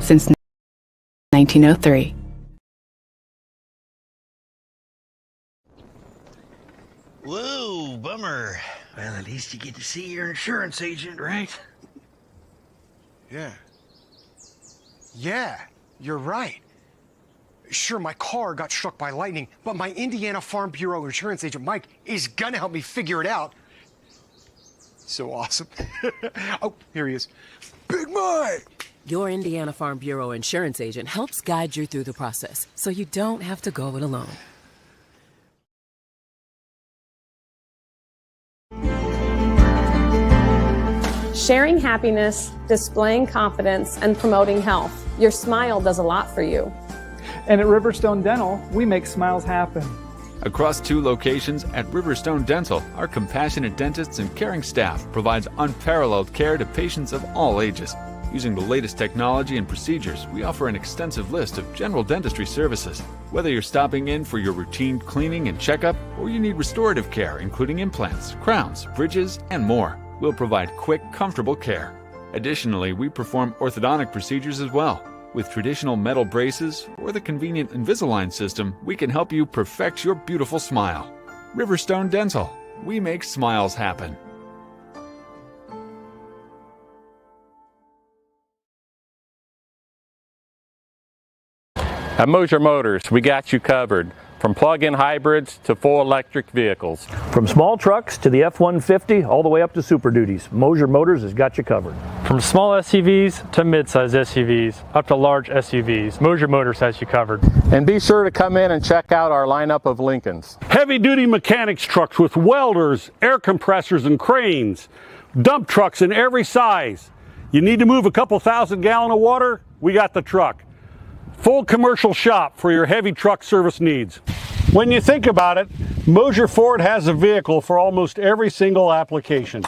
since 1903. Whoa, bummer. Well, at least you get to see your insurance agent, right? Yeah, you're right. Sure, my car got struck by lightning, but my Indiana Farm Bureau insurance agent, Mike, is gonna help me figure it out. So awesome. Oh, here he is. Big Mike! Your Indiana Farm Bureau insurance agent helps guide you through the process, so you don't have to go it alone. Sharing happiness, displaying confidence, and promoting health. Your smile does a lot for you. And at Riverstone Dental, we make smiles happen. Across 2 locations at Riverstone Dental, our compassionate dentists and caring staff provides unparalleled care to patients of all ages. Using the latest technology and procedures, we offer an extensive list of general dentistry services. Whether you're stopping in for your routine cleaning and checkup, or you need restorative care, including implants, crowns, bridges, and more, we'll provide quick, comfortable care. Additionally, we perform orthodontic procedures as well. With traditional metal braces or the convenient Invisalign system, we can help you perfect your beautiful smile. Riverstone Dental. We make smiles happen. At Moser Motors, we got you covered. From plug-in hybrids to full electric vehicles. From small trucks to the F-150, all the way up to Super Duties, Moser Motors has got you covered. From small SUVs to mid-size SUVs, up to large SUVs, Moser Motors has you covered. And be sure to come in and check out our lineup of Lincolns. Heavy-duty mechanics trucks with welders, air compressors, and cranes. Dump trucks in every size. You need to move a couple thousand gallons of water? We got the truck. Full commercial shop for your heavy truck service needs. When you think about it, Moser Ford has a vehicle for almost every single application.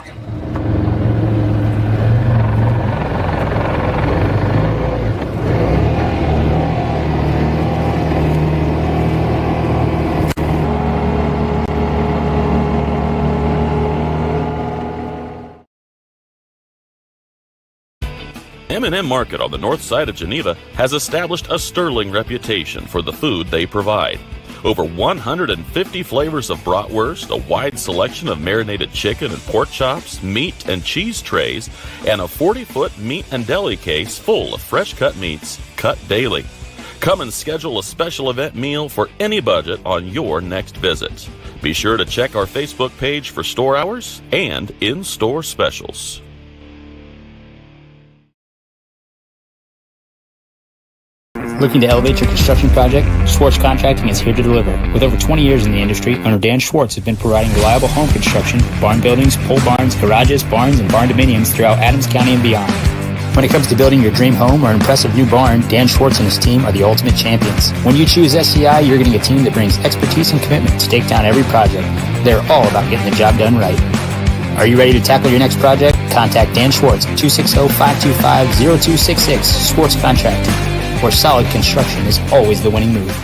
M&M Market on the north side of Geneva has established a sterling reputation for the food they provide. Over 150 flavors of bratwurst, a wide selection of marinated chicken and pork chops, meat and cheese trays, and a 40-foot meat and deli case full of fresh-cut meats cut daily. Come and schedule a special event meal for any budget on your next visit. Be sure to check our Facebook page for store hours and in-store specials. Looking to elevate your construction project? Schwartz Contracting is here to deliver. With over 20 years in the industry, owner Dan Schwartz has been providing reliable home construction, barn buildings, pole barns, garages, barns, and barn dominiums throughout Adams County and beyond. When it comes to building your dream home or impressive new barn, Dan Schwartz and his team are the ultimate champions. When you choose SCI, you're getting a team that brings expertise and commitment to take down every project. They're all about getting the job done right. Are you ready to tackle your next project? Contact Dan Schwartz at 260-525-0266, Schwartz Contracting, where solid construction is always the winning move.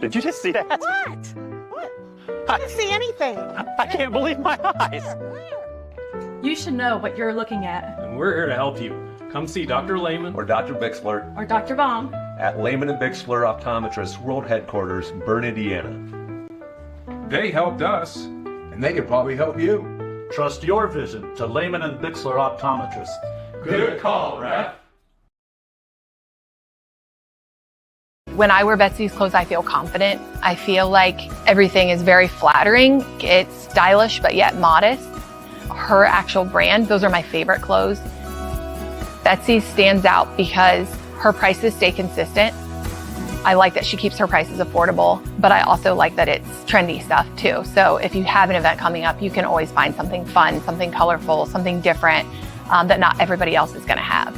Did you just see that? What? I didn't see anything. I can't believe my eyes. You should know what you're looking at. And we're here to help you. Come see Dr. Lehman or Dr. Bixler or Dr. Baum at Lehman and Bixler Optometrists World Headquarters, Berne, Indiana. They helped us, and they could probably help you. Trust your visit to Lehman and Bixler Optometrists. Good call, Raf. When I wear Betsy's clothes, I feel confident. I feel like everything is very flattering. It's stylish, but yet modest. Her actual brand, those are my favorite clothes. Betsy stands out because her prices stay consistent. I like that she keeps her prices affordable, but I also like that it's trendy stuff too. So if you have an event coming up, you can always find something fun, something colorful, something different that not everybody else is gonna have.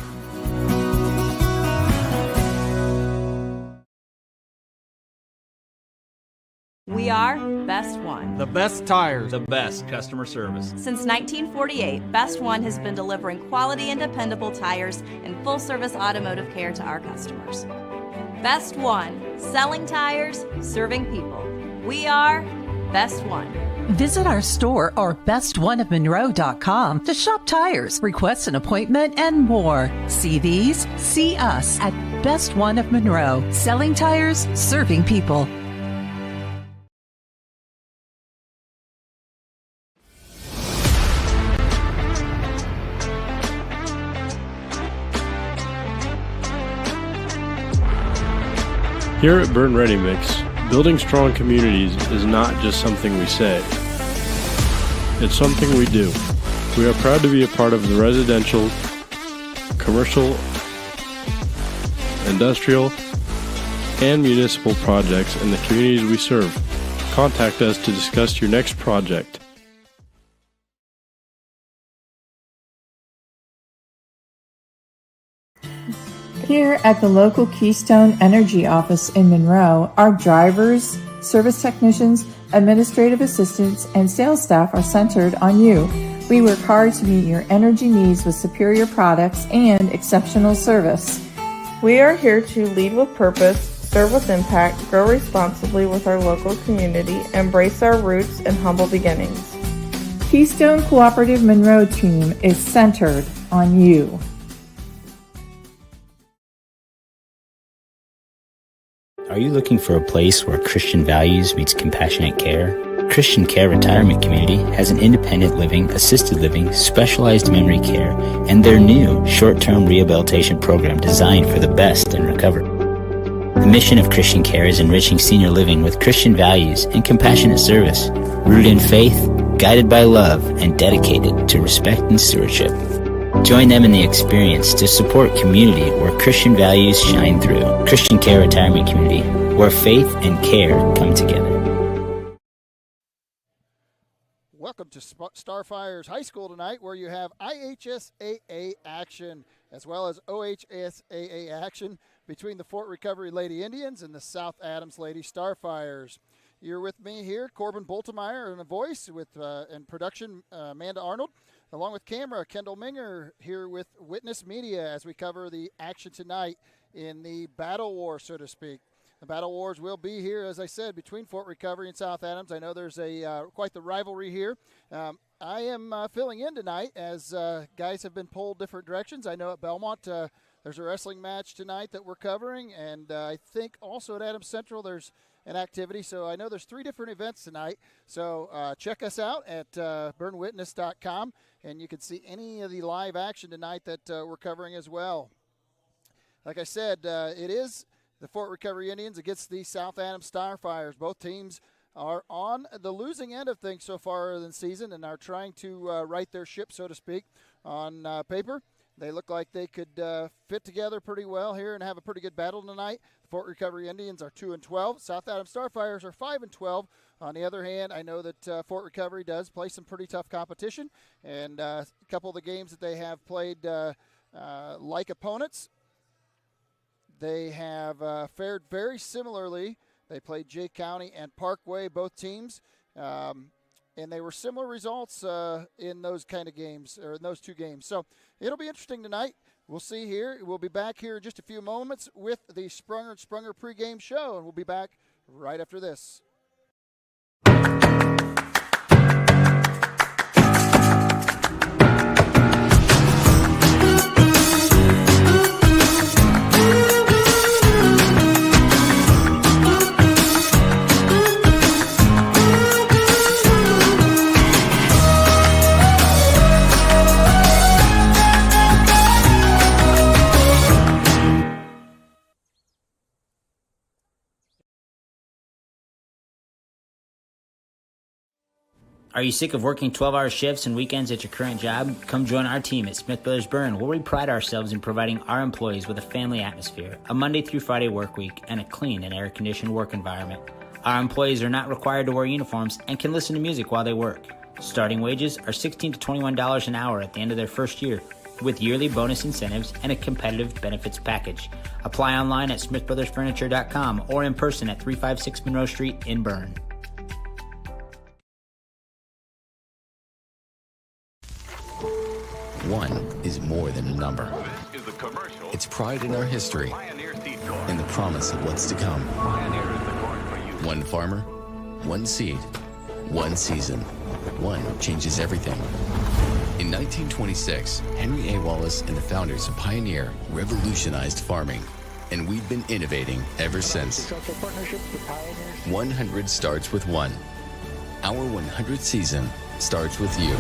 We are Best One. The best tires, the best customer service. Since 1948, Best One has been delivering quality and dependable tires and full-service automotive care to our customers. Best One, selling tires, serving people. We are Best One. Visit our store or bestoneofmonroe.com to shop tires, request an appointment, and more. See these? See us at Best One of Monroe. Selling tires, serving people. Here at Berne Ready Mix, building strong communities is not just something we say. It's something we do. We are proud to be a part of the residential, commercial, industrial, and municipal projects in the communities we serve. Contact us to discuss your next project. Here at the local Keystone Energy office in Monroe, our drivers, service technicians, administrative assistants, and sales staff are centered on you. We work hard to meet your energy needs with superior products and exceptional service. We are here to lead with purpose, serve with impact, grow responsibly with our local community, embrace our roots and humble beginnings. Keystone Cooperative Monroe team is centered on you. Are you looking for a place where Christian values meets compassionate care? Christian Care Retirement Community has an independent living, assisted living, specialized memory care, and their new short-term rehabilitation program designed for the best in recovery. The mission of Christian Care is enriching senior living with Christian values and compassionate service, rooted in faith, guided by love, and dedicated to respect and stewardship. Join them in the experience to support community where Christian values shine through. Christian Care Retirement Community, where faith and care come together. Welcome to Starfires High School tonight, where you have IHSAA action as well as OHSAA action between the Fort Recovery Lady Indians and the South Adams Lady Starfires. You're with me here, Corbin Boltemeyer, and a voice with and production, Amanda Arnold. Along with camera, Kendall Minger, here with Witness Media as we cover the action tonight in the battle war, so to speak. The battle wars will be here, as I said, between Fort Recovery and South Adams. I know there's quite the rivalry here. I am filling in tonight as guys have been pulled different directions. I know at Belmont there's a wrestling match tonight that we're covering, and I think also at Adams Central there's an activity. So I know there's 3 different events tonight. So check us out at burnwitness.com, and you can see any of the live action tonight that we're covering as well. Like I said, it is the Fort Recovery Indians against the South Adams Starfires. Both teams are on the losing end of things so far in the season and are trying to right their ship, so to speak, on paper. They look like they could fit together pretty well here and have a pretty good battle tonight. The Fort Recovery Indians are 2-12. South Adams Starfires are 5-12. On the other hand, I know that Fort Recovery does play some pretty tough competition, and a couple of the games that they have played like opponents, they have fared very similarly. They played Jay County and Parkway, both teams, and they were similar results in those kind of games, or in those 2 games. So it'll be interesting tonight. We'll see here. We'll be back here in just a few moments with the Sprunger & Sprunger pregame show, and we'll be back right after this. Are you sick of working 12-hour shifts and weekends at your current job? Come join our team at Smith Brothers Berne, where we pride ourselves in providing our employees with a family atmosphere, a Monday through Friday work week, and a clean and air-conditioned work environment. Our employees are not required to wear uniforms and can listen to music while they work. Starting wages are $16 to $21 an hour at the end of their first year, with yearly bonus incentives and a competitive benefits package. Apply online at smithbrothersfurniture.com or in person at 356 Monroe Street in Berne. One is more than a number. It's pride in our history and the promise of what's to come. One farmer, one seed, One season. One changes everything. In 1926, Henry A. Wallace and the founders of Pioneer revolutionized farming, and we've been innovating ever since. 100 starts with one. Our 100th season starts with you.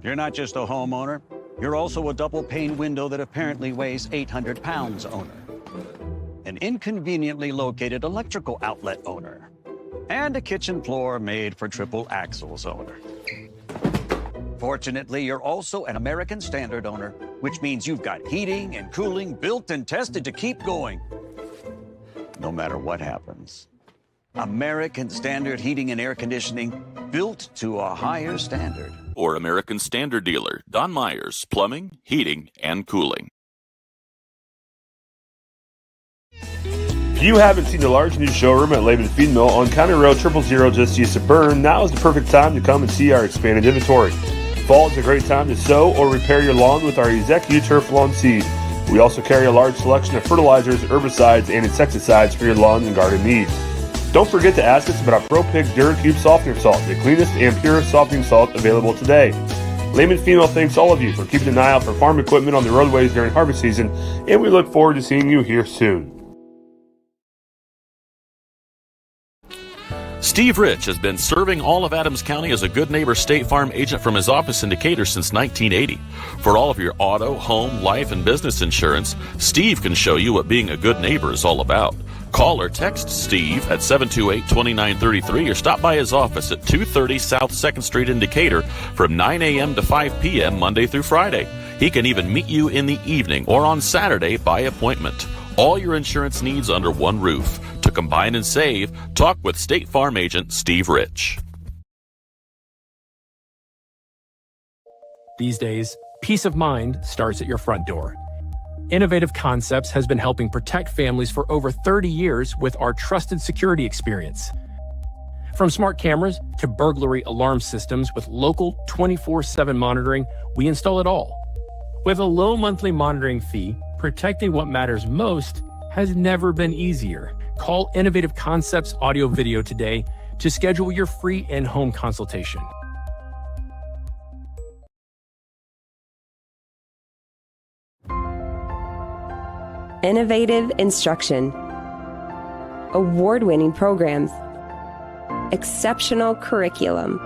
You're not just a homeowner, you're also a double-pane window that apparently weighs 800 pounds owner, an inconveniently located electrical outlet owner, and a kitchen floor made for triple axles owner. Fortunately, you're also an American Standard owner, which means you've got heating and cooling built and tested to keep going, no matter what happens. American Standard Heating and Air Conditioning, built to a higher standard. Or American Standard dealer, Don Myers, Plumbing, Heating, and Cooling. If you haven't seen the large new showroom at Lehman Feed Mill on County Road 000 just east of Berne, now is the perfect time to come and see our expanded inventory. Fall is a great time to sow or repair your lawn with our Ezekiel Turf Lawn Seed. We also carry a large selection of fertilizers, herbicides, and insecticides for your lawn and garden needs. Don't forget to ask us about our Pro Pig DuraCube Softener Salt, the cleanest and purest softening salt available today. Lehman Female thanks all of you for keeping an eye out for farm equipment on the roadways during harvest season, and we look forward to seeing you here soon. Steve Rich has been serving all of Adams County as a Good Neighbor State Farm agent from his office in Decatur since 1980. For all of your auto, home, life, and business insurance, Steve can show you what being a good neighbor is all about. Call or text Steve at 728-2933 or stop by his office at 230 South 2nd Street in Decatur from 9 a.m. to 5 p.m. Monday through Friday. He can even meet you in the evening or on Saturday by appointment. All your insurance needs under one roof. To combine and save, talk with State Farm agent Steve Rich. These days, peace of mind starts at your front door. Innovative Concepts has been helping protect families for over 30 years with our trusted security experience. From smart cameras to burglary alarm systems with local 24/7 monitoring, we install it all. With a low monthly monitoring fee, protecting what matters most has never been easier. Call Innovative Concepts Audio Video today to schedule your free in-home consultation. Innovative instruction, award-winning programs, exceptional curriculum.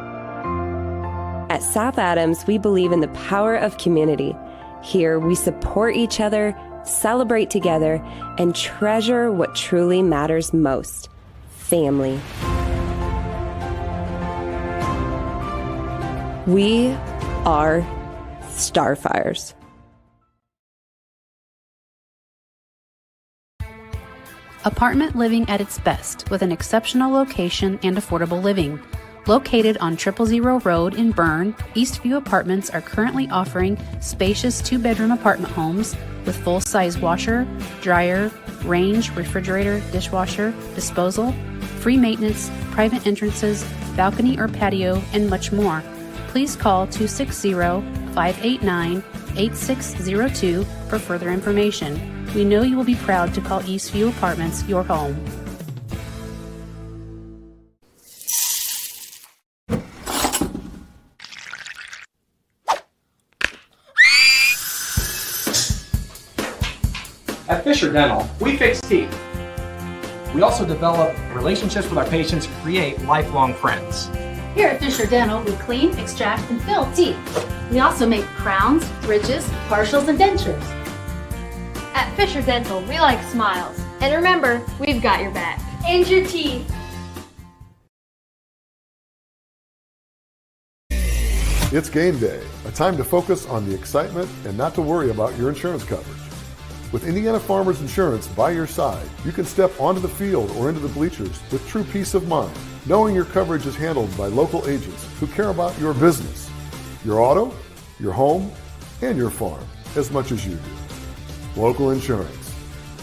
At South Adams, we believe in the power of community. Here, we support each other, celebrate together, and treasure what truly matters most: family. We are Starfires. Apartment living at its best with an exceptional location and affordable living. Located on 000 Road in Berne, Eastview Apartments are currently offering spacious 2-bedroom apartment homes with full-size washer, dryer, range, refrigerator, dishwasher, disposal, free maintenance, private entrances, balcony or patio, and much more. Please call 260-589-8602 for further information. We know you will be proud to call Eastview Apartments your home. At Fisher Dental, we fix teeth. We also develop relationships with our patients to create lifelong friends. Here at Fisher Dental, we clean, extract, and fill teeth. We also make crowns, bridges, partials, and dentures. At Fisher Dental, we like smiles. And remember, we've got your back. And your teeth. It's game day, a time to focus on the excitement and not to worry about your insurance coverage. With Indiana Farmers Insurance by your side, you can step onto the field or into the bleachers with true peace of mind, knowing your coverage is handled by local agents who care about your business, your auto, your home, and your farm as much as you do. Local insurance,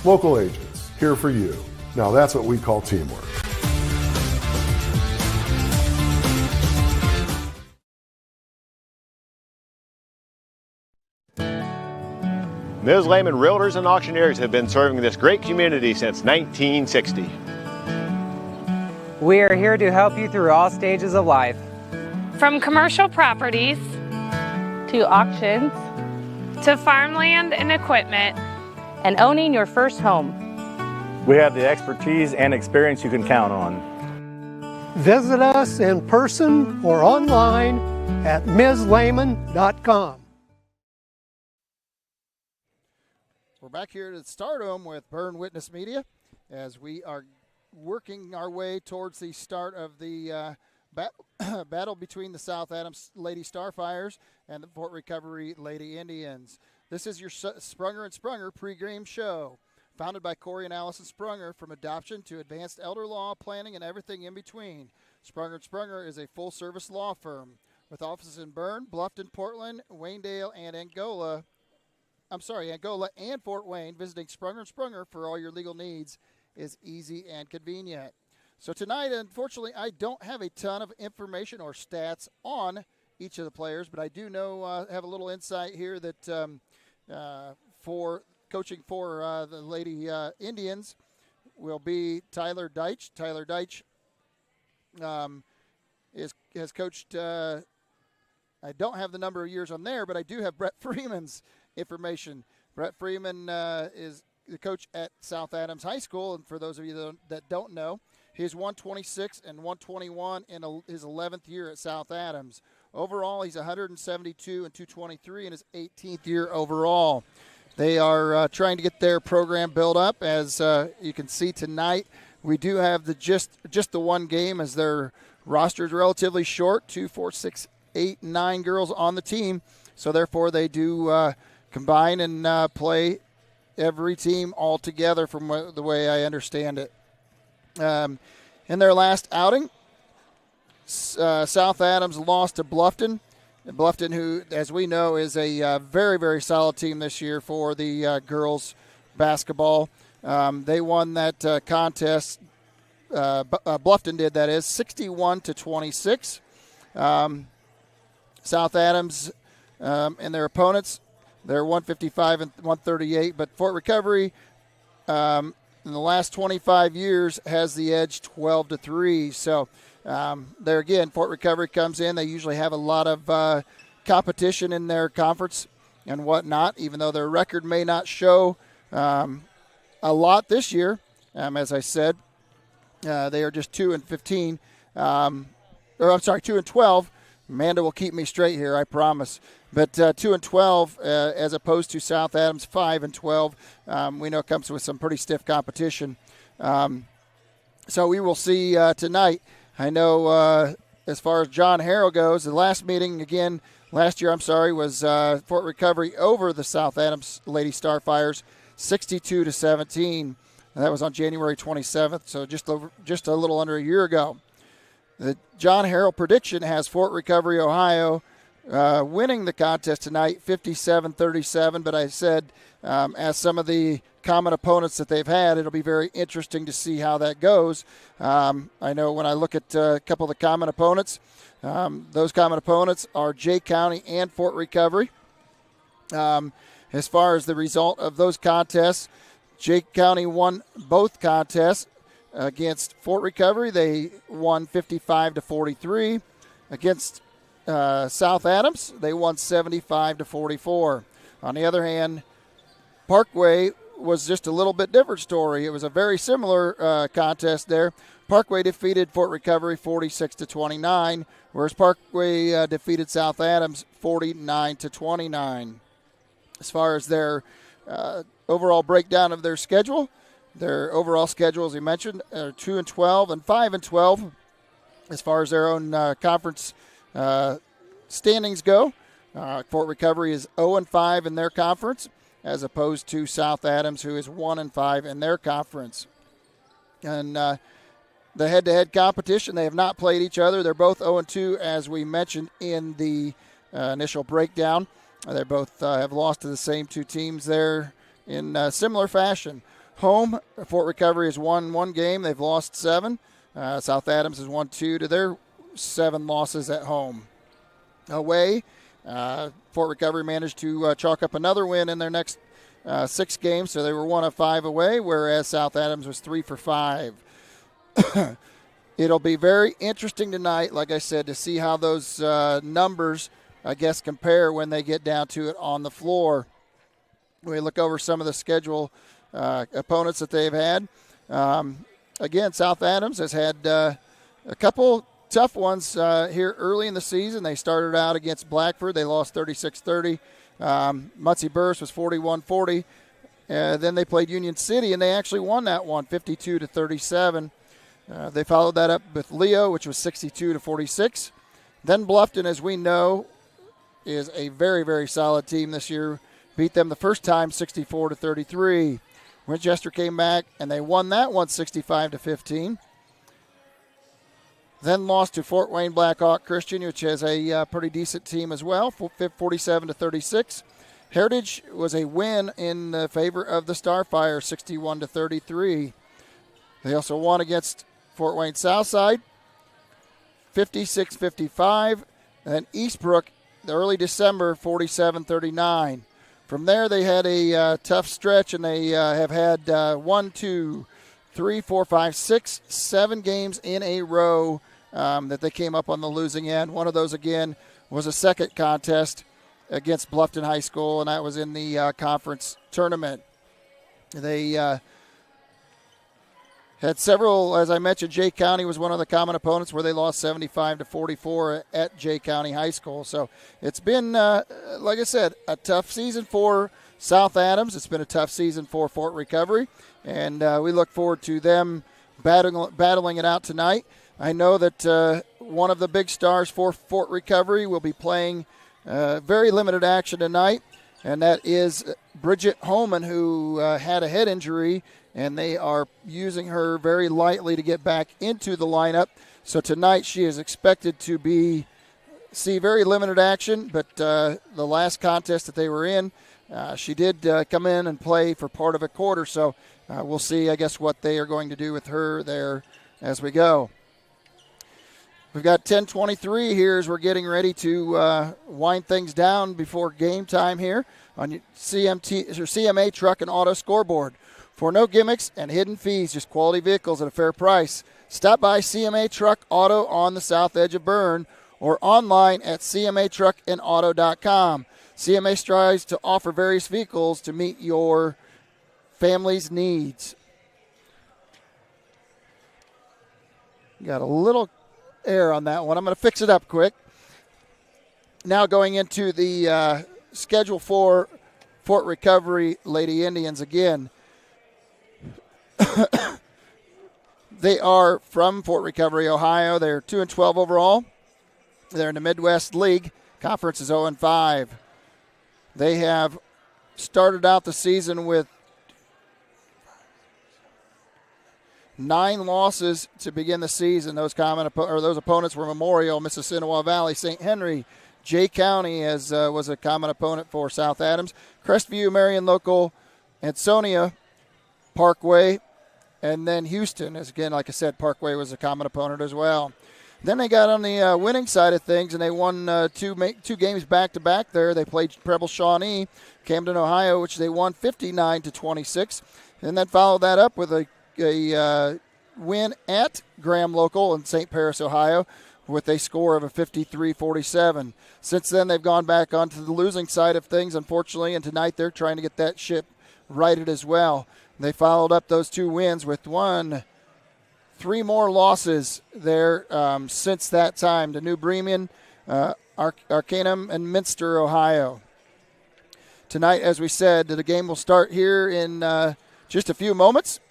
local agents, here for you. Now that's what we call teamwork. Ms. Lehman Realtors and Auctioneers have been serving this great community since 1960. We are here to help you through all stages of life. From commercial properties to auctions to farmland and equipment and owning your first home. We have the expertise and experience you can count on. Visit us in person or online at mslehman.com. We're back here at Stardome with Berne Witness Media as we are working our way towards the start of the battle between the South Adams Lady Starfires and the Fort Recovery Lady Indians. This is your Sprunger and Sprunger pregame show. Founded by Corey and Allison Sprunger, from adoption to advanced elder law, planning, and everything in between. Sprunger & Sprunger is a full-service law firm with offices in Berne, Bluffton, Portland, Waynedale, and Angola and Fort Wayne. Visiting Sprunger & Sprunger for all your legal needs is easy and convenient. So tonight, unfortunately, I don't have a ton of information or stats on each of the players, but I do know, have a little insight here that for coaching for the Lady Indians will be Tyler Deitch. Tyler Deitch has coached, I don't have the number of years on there, but I do have Brett Freeman's information. Brett Freeman is the coach at South Adams High School, and for those of you that don't know, he's 126 and 121 in his 11th year at South Adams. Overall, he's 172 and 223 in his 18th year overall. They are trying to get their program built up. As you can see tonight, we do have just the one game, as their roster is relatively short, 2, 4, 6, 8, 9 girls on the team. So therefore, they do combine and play every team all together from the way I understand it. In their last outing, South Adams lost to Bluffton. Bluffton, who, as we know, is a very, very solid team this year for the girls basketball. They won that contest. Bluffton did, that is, 61-26. South Adams and their opponents, they're 155 and 138. But Fort Recovery, in the last 25 years, has the edge 12-3. So there again, Fort Recovery comes in. They usually have a lot of competition in their conference and whatnot, even though their record may not show a lot this year. As I said, they are just 2-15. 2-12. Amanda will keep me straight here, I promise. But 2-12, as opposed to South Adams 5-12, we know comes with some pretty stiff competition. So we will see tonight. I know as far as John Harrell goes, the last meeting, last year, was Fort Recovery over the South Adams Lady Starfires, 62-17. And that was on January 27th, so just a little under a year ago. The John Harrell prediction has Fort Recovery, Ohio, winning the contest tonight, 57-37. But I said, as some of the common opponents that they've had, it'll be very interesting to see how that goes. I know when I look at a couple of the common opponents, those common opponents are Jay County and Fort Recovery. As far as the result of those contests, Jay County won both contests. Against Fort Recovery, they won 55-43. Against South Adams, they won 75-44. On the other hand, Parkway was just a little bit different story. It was a very similar contest there. Parkway defeated Fort Recovery 46-29, whereas Parkway defeated South Adams 49-29. As far as their overall breakdown of their schedule, their overall schedule, as we mentioned, are 2-12 and 5-12 as far as their own conference standings go. Fort Recovery is 0-5 in their conference, as opposed to South Adams, who is 1-5 in their conference. And the head-to-head competition, they have not played each other. They're both 0-2, as we mentioned in the initial breakdown. They both have lost to the same two teams there in similar fashion. Home, Fort Recovery has won one game. They've lost 7. South Adams has won 2 to their 7 losses at home. Away, Fort Recovery managed to chalk up another win in their next 6 games, so they were 1 of 5 away, whereas South Adams was 3 for 5. It'll be very interesting tonight, like I said, to see how those numbers, I guess, compare when they get down to it on the floor. We look over some of the schedule opponents that they've had. Again, South Adams has had a couple tough ones here early in the season. They started out against Blackford. They lost 36-30. Muncie Burris was 41-40. Then they played Union City, and they actually won that one, 52-37. They followed that up with Leo, which was 62-46. Then Bluffton, as we know, is a very, very solid team this year. Beat them the first time, 64-33. Winchester came back, and they won that one, 65-15. Then lost to Fort Wayne Blackhawk Christian, which has a pretty decent team as well, 47-36. Heritage was a win in favor of the Starfire, 61-33. They also won against Fort Wayne Southside, 56-55. And then Eastbrook, the early December, 47-39. From there, they had a tough stretch, and they have had 1, 2, 3, 4, 5, 6, 7 games in a row that they came up on the losing end. One of those, again, was a second contest against Bluffton High School, and that was in the conference tournament. They had several, as I mentioned, Jay County was one of the common opponents where they lost 75-44 at Jay County High School. So it's been, like I said, a tough season for South Adams. It's been a tough season for Fort Recovery, and we look forward to them battling it out tonight. I know that one of the big stars for Fort Recovery will be playing very limited action tonight, and that is Bridget Holman, who had a head injury, and they are using her very lightly to get back into the lineup. So tonight she is expected to see very limited action, but the last contest that they were in, she did come in and play for part of a quarter. So we'll see, I guess, what they are going to do with her there as we go. We've got 10:23 here as we're getting ready to wind things down before game time here on CMA Truck and Auto Scoreboard. For no gimmicks and hidden fees, just quality vehicles at a fair price. Stop by CMA Truck Auto on the south edge of Berne or online at cmatruckandauto.com. CMA strives to offer various vehicles to meet your family's needs. Got a little air on that one. I'm going to fix it up quick. Now going into the schedule for Fort Recovery Lady Indians again. They are from Fort Recovery, Ohio. They're 2-12 overall. They're in the Midwest League. Conference is 0-5. They have started out the season with 9 losses to begin the season. Those opponents were Memorial, Mississinawa Valley, St. Henry, Jay County was a common opponent for South Adams, Crestview, Marion Local, Ansonia, Parkway, and then Houston. As again, like I said, Parkway was a common opponent as well. Then they got on the winning side of things, and they won 2 games back-to-back there. They played Preble Shawnee, Camden, Ohio, which they won 59-26, and then followed that up with a win at Graham Local in St. Paris, Ohio, with a score of a 53-47. Since then, they've gone back onto the losing side of things, unfortunately, and tonight they're trying to get that ship righted as well. They followed up those 2 wins with 3 more losses there since that time to New Bremen, Arcanum, and Minster, Ohio. Tonight, as we said, the game will start here in just a few moments.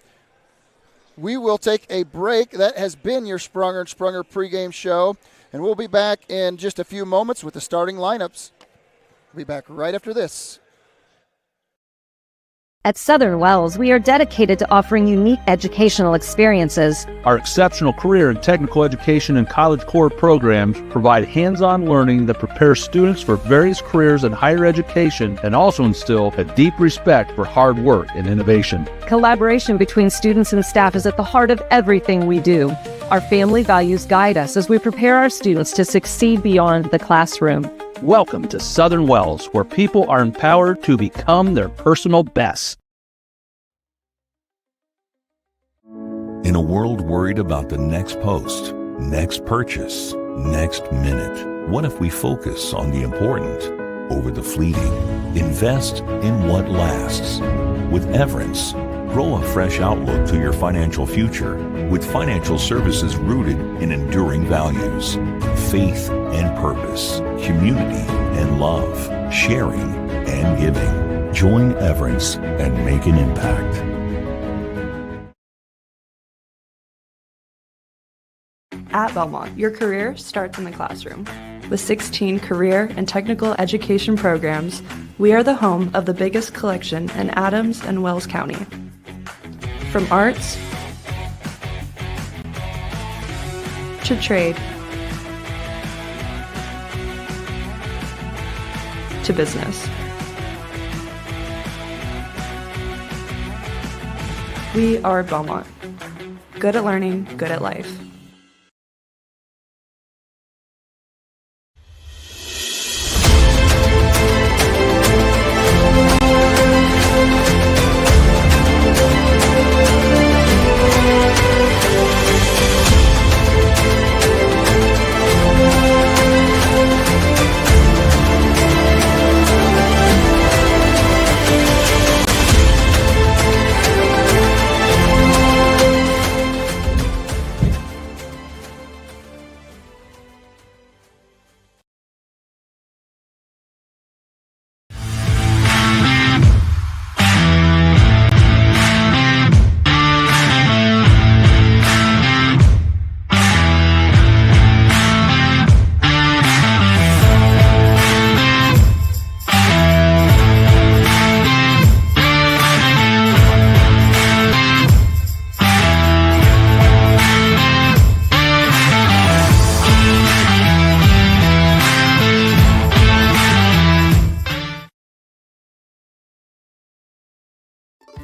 We will take a break. That has been your Sprunger & Sprunger pregame show, and we'll be back in just a few moments with the starting lineups. We'll be back right after this. At Southern Wells, we are dedicated to offering unique educational experiences. Our exceptional career and technical education and college core programs provide hands-on learning that prepares students for various careers in higher education and also instill a deep respect for hard work and innovation. Collaboration between students and staff is at the heart of everything we do. Our family values guide us as we prepare our students to succeed beyond the classroom. Welcome to Southern Wells, where people are empowered to become their personal best. In a world worried about the next post, next purchase, next minute, what if we focus on the important over the fleeting? Invest in what lasts. With Everence, grow a fresh outlook to your financial future with financial services rooted in enduring values, faith and purpose, community and love, sharing and giving. Join Everence and make an impact. At Belmont, your career starts in the classroom. With 16 career and technical education programs, we are the home of the biggest collection in Adams and Wells County. From arts to trade to business. We are Belmont. Good at learning, good at life.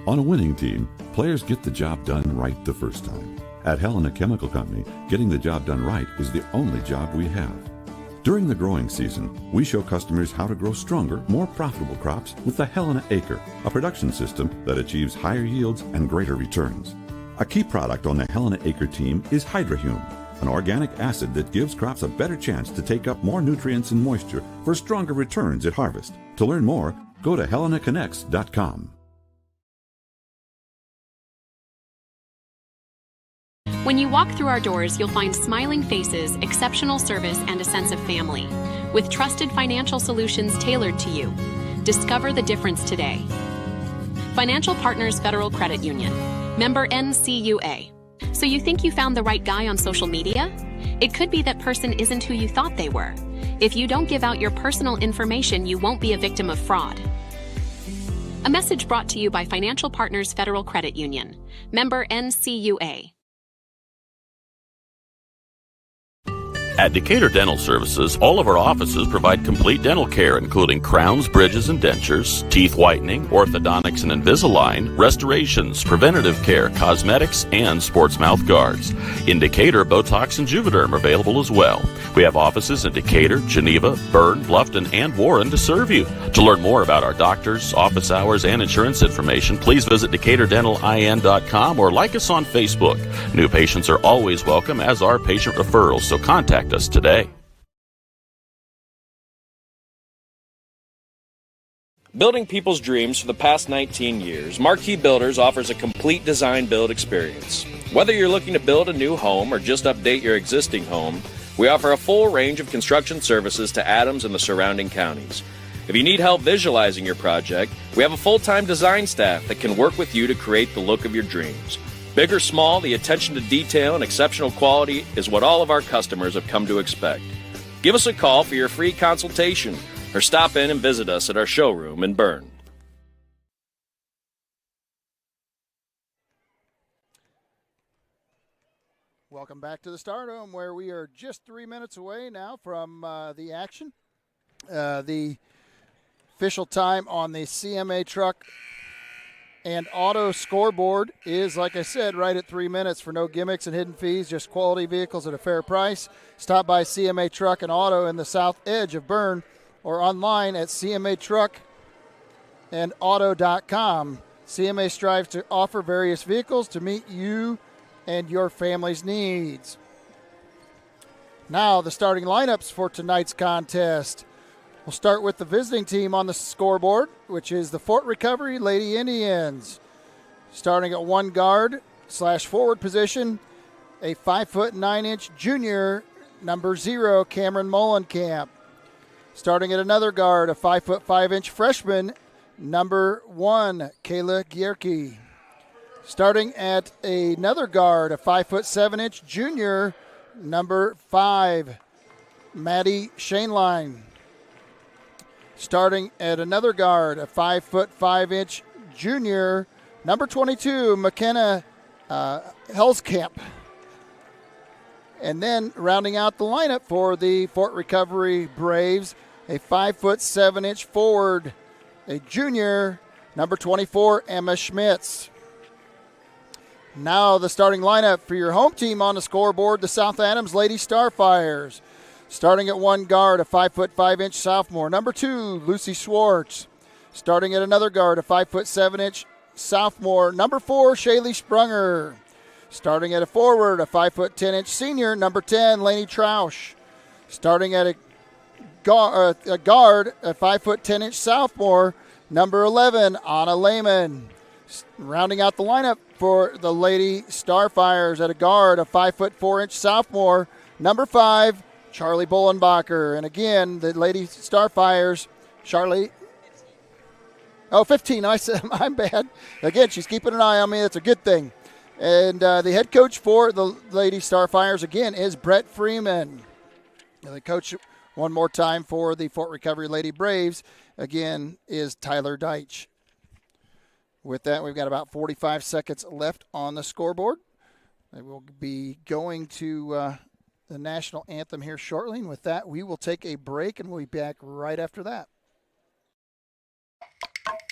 On a winning team, players get the job done right the first time. At Helena Chemical Company, getting the job done right is the only job we have. During the growing season, we show customers how to grow stronger, more profitable crops with the Helena Acre, a production system that achieves higher yields and greater returns. A key product on the Helena Acre team is Hydrahume, an organic acid that gives crops a better chance to take up more nutrients and moisture for stronger returns at harvest. To learn more, go to helenaconnects.com. When you walk through our doors, you'll find smiling faces, exceptional service, and a sense of family. With trusted financial solutions tailored to you. Discover the difference today. Financial Partners Federal Credit Union. Member NCUA. So you think you found the right guy on social media? It could be that person isn't who you thought they were. If you don't give out your personal information, you won't be a victim of fraud. A message brought to you by Financial Partners Federal Credit Union. Member NCUA. At Decatur Dental Services, all of our offices provide complete dental care, including crowns, bridges, and dentures, teeth whitening, orthodontics and Invisalign, restorations, preventative care, cosmetics, and sports mouth guards. In Decatur, Botox and Juvederm are available as well. We have offices in Decatur, Geneva, Berne, Bluffton, and Warren to serve you. To learn more about our doctors, office hours, and insurance information, please visit DecaturDentalIN.com or like us on Facebook. New patients are always welcome, as are patient referrals, so contact us today. Building people's dreams for the past 19 years, Marquee Builders offers a complete design build experience. Whether you're looking to build a new home or just update your existing home, we offer a full range of construction services to Adams and the surrounding counties. If you need help visualizing your project, we have a full-time design staff that can work with you to create the look of your dreams. Big or small, the attention to detail and exceptional quality is what all of our customers have come to expect. Give us a call for your free consultation or stop in and visit us at our showroom in Berne. Welcome back to the Stardome, where we are just 3 minutes away now from the action. The official time on the CMA truck and auto scoreboard is, like I said, right at 3 minutes for no gimmicks and hidden fees, just quality vehicles at a fair price. Stop by CMA Truck and Auto in the south edge of Berne or online at cmatruckandauto.com. CMA strives to offer various vehicles to meet you and your family's needs. Now, the starting lineups for tonight's contest. We'll start with the visiting team on the scoreboard, which is the Fort Recovery Lady Indians. Starting at one guard/forward position, a 5'9" junior, number 0, Cameron Mullenkamp. Starting at another guard, a 5'5" freshman, number 1, Kayla Gierke. Starting at another guard, a 5'7" junior, number 5, Maddie Shaneline. Starting at another guard, a 5'5" junior, number 22, McKenna Helskamp. And then rounding out the lineup for the Fort Recovery Braves, a 5'7" forward, a junior, number 24, Emma Schmitz. Now the starting lineup for your home team on the scoreboard, the South Adams Lady Starfires. Starting at one guard, a 5'5" sophomore, number 2, Lucy Schwartz. Starting at another guard, a 5'7" sophomore, number 4, Shaylee Sprunger. Starting at a forward, a 5'10" senior, number 10, Lainey Troush. Starting at a guard, a 5'10" sophomore, number 11, Anna Lehman. Rounding out the lineup for the Lady Starfires at a guard, a 5'4" sophomore, number 5, Charlie Bullenbacher. And again, the Lady Starfires, Charlie. 15. I said, I'm bad. Again, she's keeping an eye on me. That's a good thing. And the head coach for the Lady Starfires, again, is Brett Freeman. And the coach, one more time, for the Fort Recovery Lady Braves, again, is Tyler Deitch. With that, we've got about 45 seconds left on the scoreboard. We'll be going to the national anthem here shortly. And with that, we will take a break, and we'll be back right after that.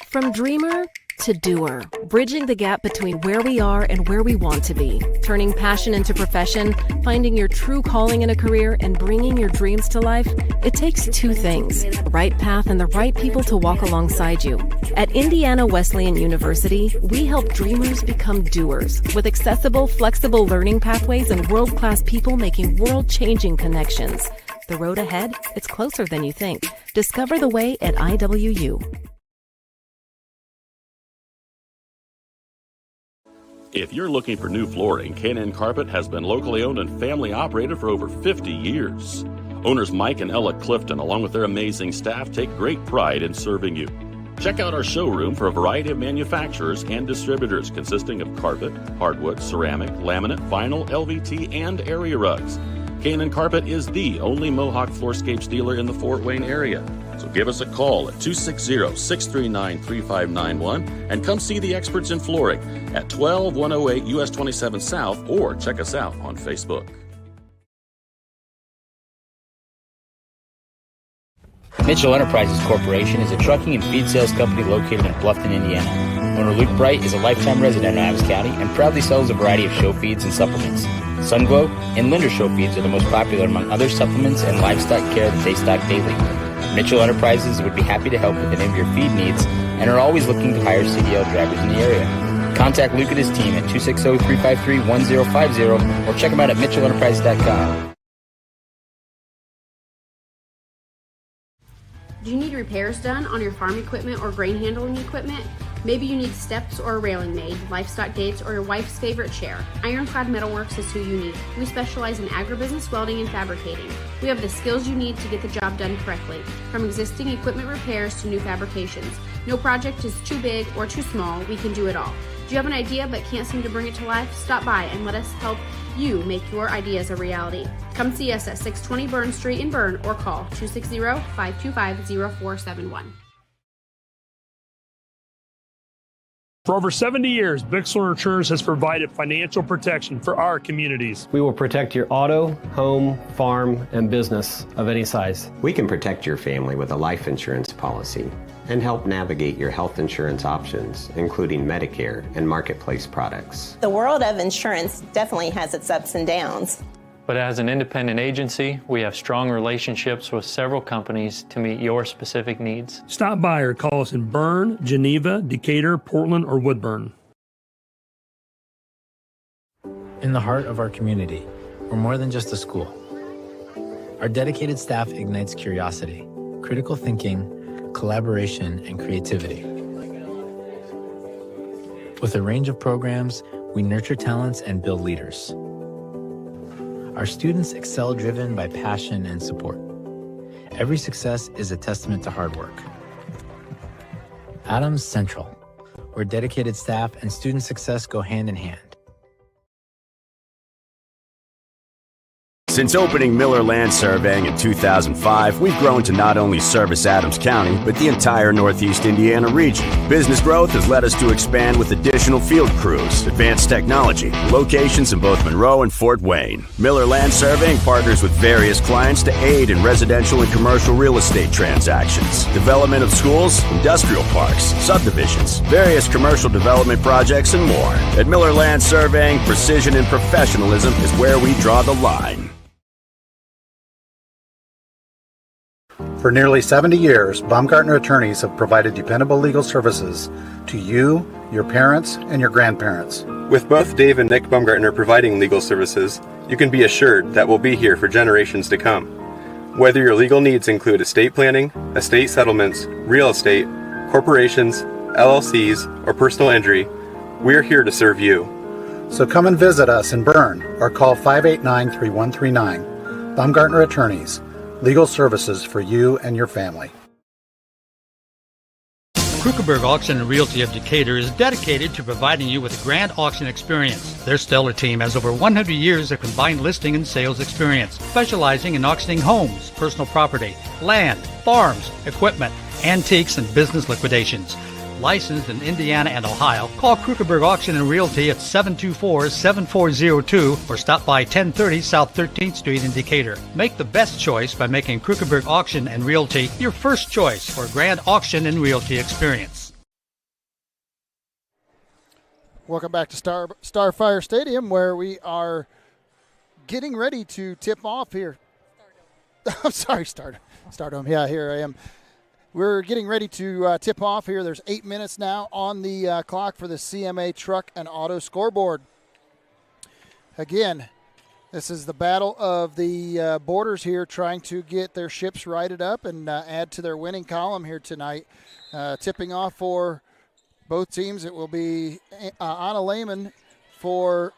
From dreamer to doer, bridging the gap between where we are and where we want to be, turning passion into profession, finding your true calling in a career, and bringing your dreams to life, it takes two things: the right path and the right people to walk alongside you. At Indiana Wesleyan University, we help dreamers become doers with accessible, flexible learning pathways and world-class people making world-changing connections. The road ahead, it's closer than you think. Discover the way at IWU. If you're looking for new flooring, K&N Carpet has been locally owned and family operated for over 50 years. Owners Mike and Ella Clifton, along with their amazing staff, take great pride in serving you. Check out our showroom for a variety of manufacturers and distributors consisting of carpet, hardwood, ceramic, laminate, vinyl, LVT, and area rugs. K&N Carpet is the only Mohawk floorscapes dealer in the Fort Wayne area. So give us a call at 260-639-3591 and come see the experts in flooring at 12108 US 27 South, or check us out on Facebook. Mitchell Enterprises Corporation is a trucking and feed sales company located in Bluffton, Indiana. Owner Luke Bright is a lifetime resident of Adams County and proudly sells a variety of show feeds and supplements. Sunglow and Linder show feeds are the most popular among other supplements and livestock care that they stock daily. Mitchell Enterprises would be happy to help with any of your feed needs and are always looking to hire CDL drivers in the area. Contact Luke and his team at 260-353-1050 or check them out at mitchellenterprises.com. Do you need repairs done on your farm equipment or grain handling equipment? Maybe you need steps or a railing made, livestock gates, or your wife's favorite chair. Ironclad Metalworks is who you need. We specialize in agribusiness welding and fabricating. We have the skills you need to get the job done correctly, from existing equipment repairs to new fabrications. No project is too big or too small. We can do it all. Do you have an idea but can't seem to bring it to life? Stop by and let us help you make your ideas a reality. Come see us at 620 Berne Street in Berne or call 260-525-0471. For over 70 years, Bixler Insurance has provided financial protection for our communities. We will protect your auto, home, farm, and business of any size. We can protect your family with a life insurance policy and help navigate your health insurance options, including Medicare and marketplace products. The world of insurance definitely has its ups and downs. But as an independent agency, we have strong relationships with several companies to meet your specific needs. Stop by or call us in Berne, Geneva, Decatur, Portland, or Woodburn. In the heart of our community, we're more than just a school. Our dedicated staff ignites curiosity, critical thinking, collaboration, and creativity. With a range of programs, we nurture talents and build leaders. Our students excel driven by passion and support. Every success is a testament to hard work. Adams Central, where dedicated staff and student success go hand in hand. Since opening Miller Land Surveying in 2005, we've grown to not only service Adams County, but the entire Northeast Indiana region. Business growth has led us to expand with additional field crews, advanced technology, locations in both Monroe and Fort Wayne. Miller Land Surveying partners with various clients to aid in residential and commercial real estate transactions, development of schools, industrial parks, subdivisions, various commercial development projects, and more. At Miller Land Surveying, precision and professionalism is where we draw the line. For nearly 70 years, Baumgartner attorneys have provided dependable legal services to you, your parents, and your grandparents. With both Dave and Nick Baumgartner providing legal services, you can be assured that we'll be here for generations to come. Whether your legal needs include estate planning, estate settlements, real estate, corporations, LLCs, or personal injury, we're here to serve you. So come and visit us in Berne or call 589-3139. Baumgartner Attorneys. Legal services for you and your family. Krukeberg Auction and Realty of Decatur is dedicated to providing you with a grand auction experience. Their stellar team has over 100 years of combined listing and sales experience, specializing in auctioning homes, personal property, land, farms, equipment, antiques, and business liquidations. Licensed in Indiana and Ohio, call Krukeberg Auction and Realty at 724-7402 or stop by 1030 South 13th Street in Decatur. Make the best choice by making Krukeberg Auction and Realty your first choice for a grand auction and realty experience. Welcome back to Starfire Stadium, where we are getting ready to tip off here. I'm sorry, Stardom. Yeah, here I am. We're getting ready to tip off here. There's 8 minutes now on the clock for the CMA Truck and Auto scoreboard. Again, this is the battle of the boarders here, trying to get their ships righted up and add to their winning column here tonight. Tipping off for both teams, it will be Anna Lehman for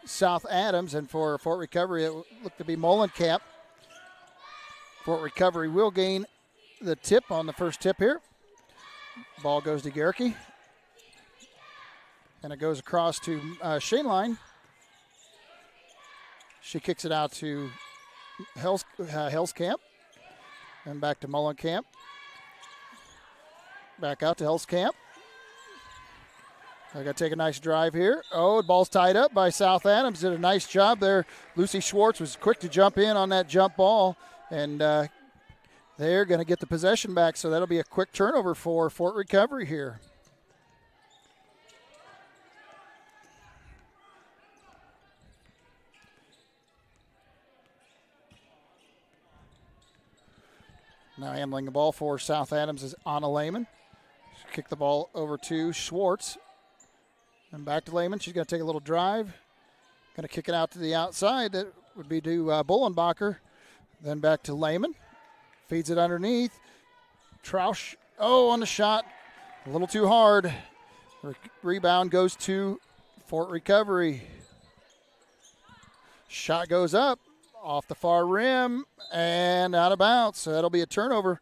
South Adams, and for Fort Recovery, it will look to be Molenkamp. Fort Recovery will gain the tip on the first tip here. Ball goes to Gerke. And it goes across to Shaneline. She kicks it out to Hellskamp. And back to Molenkamp. Back out to Hellskamp. I got to take a nice drive here. Oh, the ball's tied up by South Adams. Did a nice job there. Lucy Schwartz was quick to jump in on that jump ball. And they're going to get the possession back, so that'll be a quick turnover for Fort Recovery here. Now handling the ball for South Adams is Anna Lehman. She'll kick the ball over to Schwartz. And back to Lehman. She's going to take a little drive. Going to kick it out to the outside. That would be to Bullenbacher. Then back to Lehman. Feeds it underneath. Trausch, on the shot. A little too hard. Rebound goes to Fort Recovery. Shot goes up off the far rim and out of bounds. So that'll be a turnover.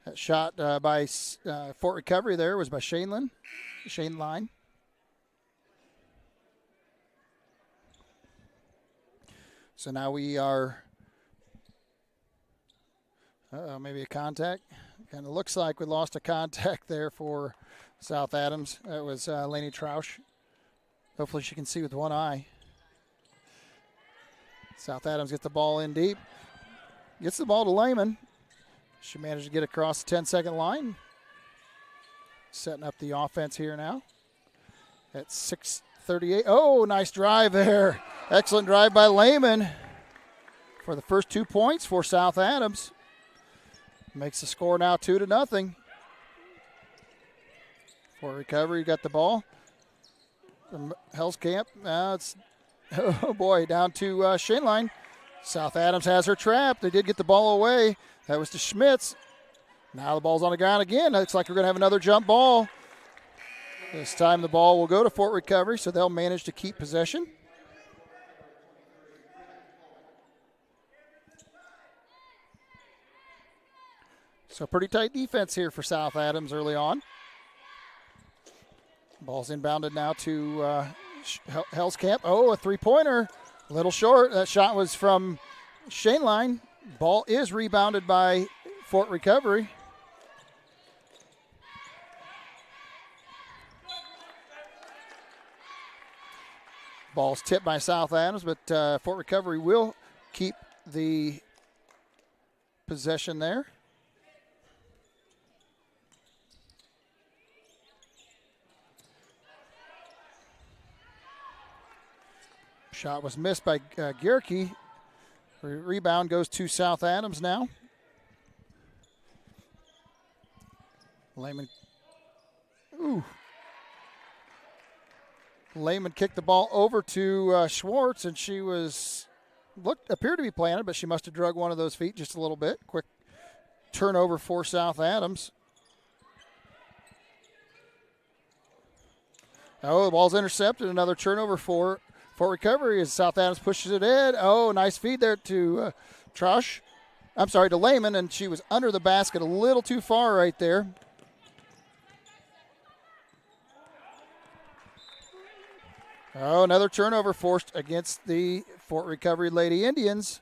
That shot by Fort Recovery there was by Shane Line. So now we are... maybe a contact. Kind of looks like we lost a contact there for South Adams. That was Lainey Trausch. Hopefully she can see with one eye. South Adams gets the ball in deep. Gets the ball to Lehman. She managed to get across the 10-second line. Setting up the offense here now. At 6:38. Oh, nice drive there. Excellent drive by Lehman for the first 2 points for South Adams. Makes the score now 2-0. For recovery, got the ball from Hellscamp. Now it's, oh boy, down to Shane Line. South Adams has her trapped. They did get the ball away. That was to Schmitz. Now the ball's on the ground again. Looks like we're going to have another jump ball. This time the ball will go to Fort Recovery, so they'll manage to keep possession. So pretty tight defense here for South Adams early on. Ball's inbounded now to Hellscamp. Oh, a three-pointer. A little short. That shot was from Shane Line. Ball is rebounded by Fort Recovery. Ball's tipped by South Adams, but Fort Recovery will keep the possession there. Shot was missed by Gierke. Rebound goes to South Adams now. Lehman. Ooh. Lehman kicked the ball over to Schwartz, and she appeared to be planted, but she must have drug one of those feet just a little bit. Quick turnover for South Adams. Oh, the ball's intercepted. Another turnover for Recovery as South Adams pushes it in. Oh, nice feed there to to Lehman, and she was under the basket a little too far right there. Oh, another turnover forced against the Fort Recovery Lady Indians.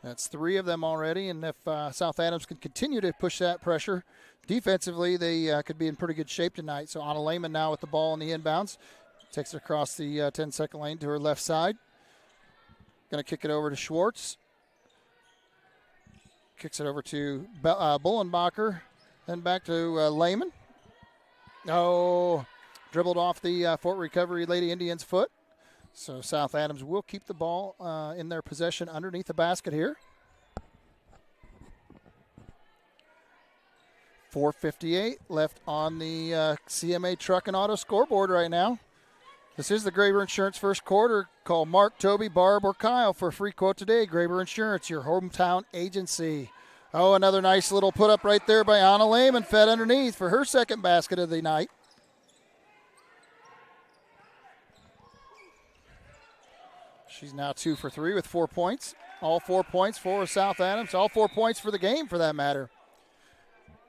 That's 3 of them already, and if South Adams can continue to push that pressure defensively, they could be in pretty good shape tonight. So Anna Lehman now with the ball in the inbounds. Takes it across the 10-second lane to her left side. Going to kick it over to Schwartz. Kicks it over to Bullenbacher. Then back to Lehman. Oh, dribbled off the Fort Recovery Lady Indians' foot. So South Adams will keep the ball in their possession underneath the basket here. 4:58 left on the CMA Truck and Auto scoreboard right now. This is the Graber Insurance first quarter. Call Mark, Toby, Barb, or Kyle for a free quote today. Graber Insurance, your hometown agency. Oh, another nice little put up right there by Anna Lehman, fed underneath for her second basket of the night. She's now 2 for 3 with 4 points. All 4 points for South Adams. All 4 points for the game, for that matter.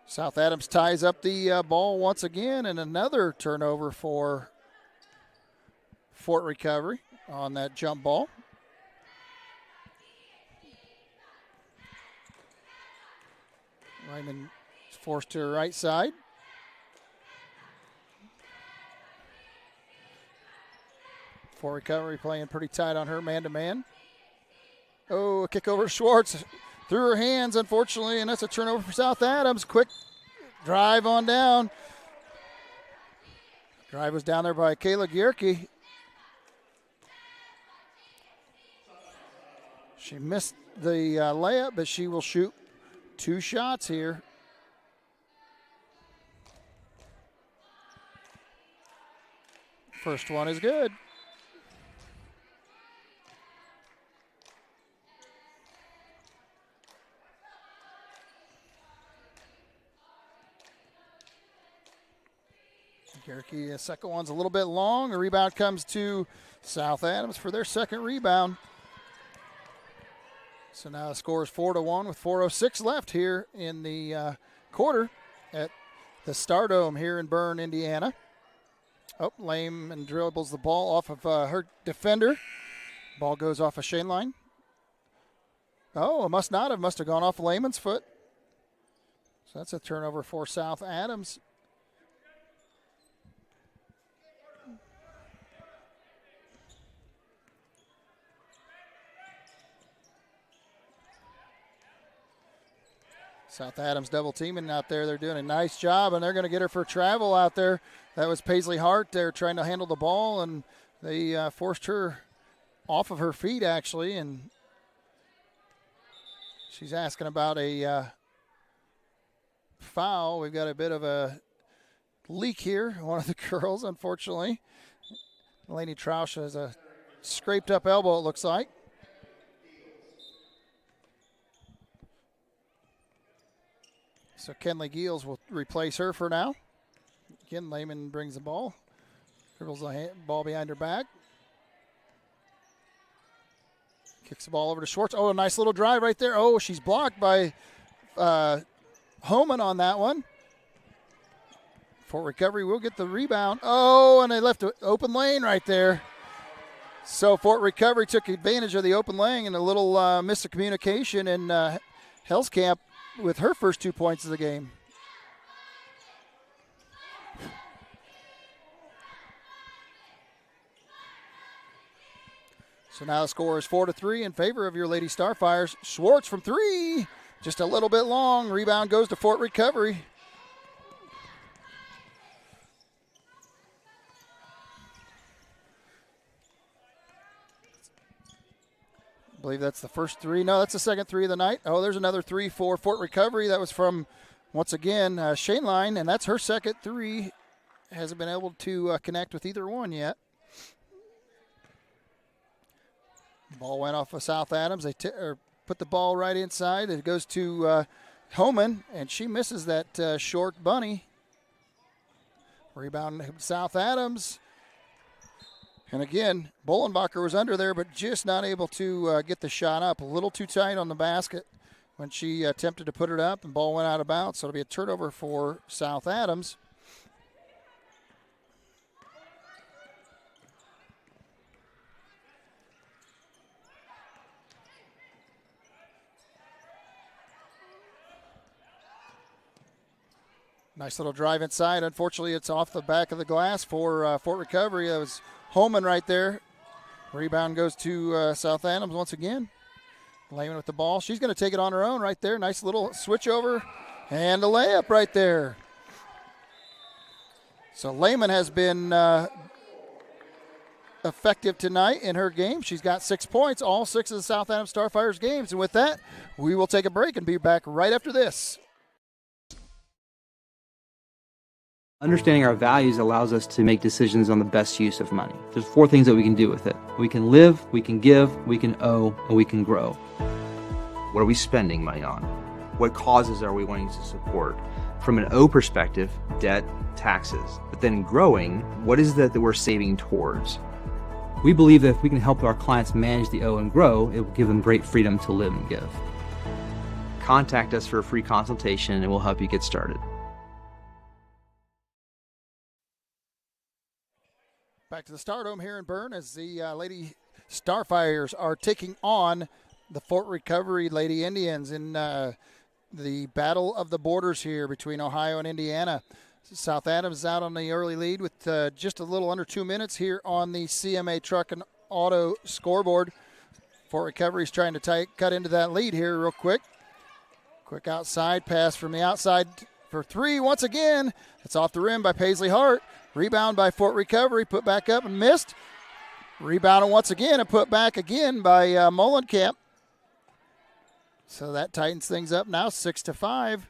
South Adams ties up the ball once again, and another turnover for Fort Recovery on that jump ball. Lyman is forced to her right side. Fort Recovery playing pretty tight on her man-to-man. Oh, a kick over to Schwartz. Through her hands, unfortunately, and that's a turnover for South Adams. Quick drive on down. Drive was down there by Kayla Gierke. She missed the layup, but she will shoot 2 shots here. First one is good. Gierke, the second one's a little bit long. The rebound comes to South Adams for their second rebound. So now the score is 4-1 with 4:06 left here in the quarter at the Stardome here in Berne, Indiana. Oh, Lehman dribbles the ball off of her defender. Ball goes off a Shane Line. Oh, it must have gone off Lehman's foot. So that's a turnover for South Adams. South Adams double teaming out there. They're doing a nice job, and they're going to get her for travel out there. That was Paisley Hart. They're trying to handle the ball, and they forced her off of her feet, actually, and she's asking about a foul. We've got a bit of a leak here. One of the girls, unfortunately. Lainey Troush has a scraped up elbow, it looks like. So Kenley Giles will replace her for now. Again, Lehman brings the ball. Dribbles the ball behind her back. Kicks the ball over to Schwartz. Oh, a nice little drive right there. Oh, she's blocked by Homan on that one. Fort Recovery will get the rebound. Oh, and they left an open lane right there. So Fort Recovery took advantage of the open lane and a little miss of communication, and Hellscamp with her first 2 points of the game. So now the score is 4-3 in favor of your Lady Starfires. Schwartz from three, just a little bit long. Rebound goes to Fort Recovery. I believe that's the first three. No, that's the second three of the night. Oh, there's another three for Fort Recovery. That was from, once again, Shane Line, and that's her second three. Hasn't been able to connect with either one yet. Ball went off of South Adams. They put the ball right inside. It goes to Homan, and she misses that short bunny. Rebound South Adams. And again, Bollenbacher was under there, but just not able to get the shot up. A little too tight on the basket when she attempted to put it up, and ball went out of bounds. So it'll be a turnover for South Adams. Nice little drive inside. Unfortunately, it's off the back of the glass for Fort Recovery. That was Holman right there. Rebound goes to South Adams once again. Lehman with the ball. She's going to take it on her own right there. Nice little switch over and a layup right there. So Lehman has been effective tonight in her game. She's got 6 points, all 6 of the South Adams Starfires games. And with that, we will take a break and be back right after this. Understanding our values allows us to make decisions on the best use of money. There's 4 things that we can do with it. We can live, we can give, we can owe, and we can grow. What are we spending money on? What causes are we wanting to support? From an O perspective, debt, taxes. But then growing, what is that we're saving towards? We believe that if we can help our clients manage the O and grow, it will give them great freedom to live and give. Contact us for a free consultation and we'll help you get started. Back to the Stardome here in Berne as the Lady Starfires are taking on the Fort Recovery Lady Indians in the battle of the borders here between Ohio and Indiana. South Adams is out on the early lead with just a little under 2 minutes here on the CMA Truck and Auto scoreboard. Fort Recovery is trying to cut into that lead here real quick. Quick outside pass from the outside for three once again. It's off the rim by Paisley Hart. Rebound by Fort Recovery, put back up and missed. Rebounded once again and put back again by Mullenkamp. So that tightens things up now, 6-5.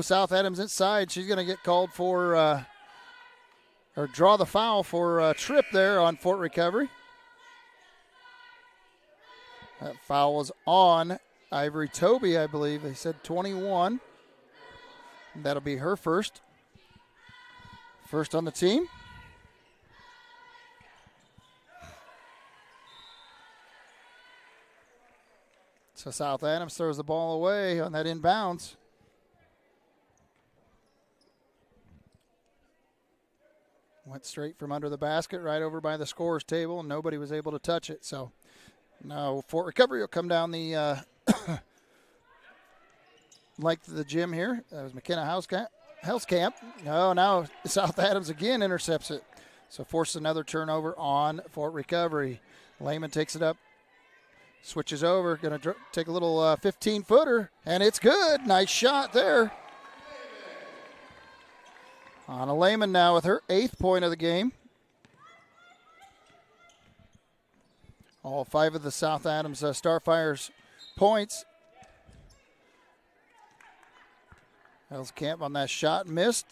South Adams inside. She's going to get called for, or draw the foul for a trip there on Fort Recovery. That foul was on Ivory Toby, I believe. They said 21. That'll be her first. First on the team. So South Adams throws the ball away on that inbounds. Went straight from under the basket right over by the scorer's table, and nobody was able to touch it. So now Fort Recovery will come down the length of the gym here. That was McKenna Hellscamp. Oh, now South Adams again intercepts it. So forces another turnover on Fort Recovery. Lehman takes it up, switches over, going to take a little 15-footer, and it's good. Nice shot there. Anna Lehman now with her 8th point of the game. All 5 of the South Adams Starfires points. Camp on that shot missed.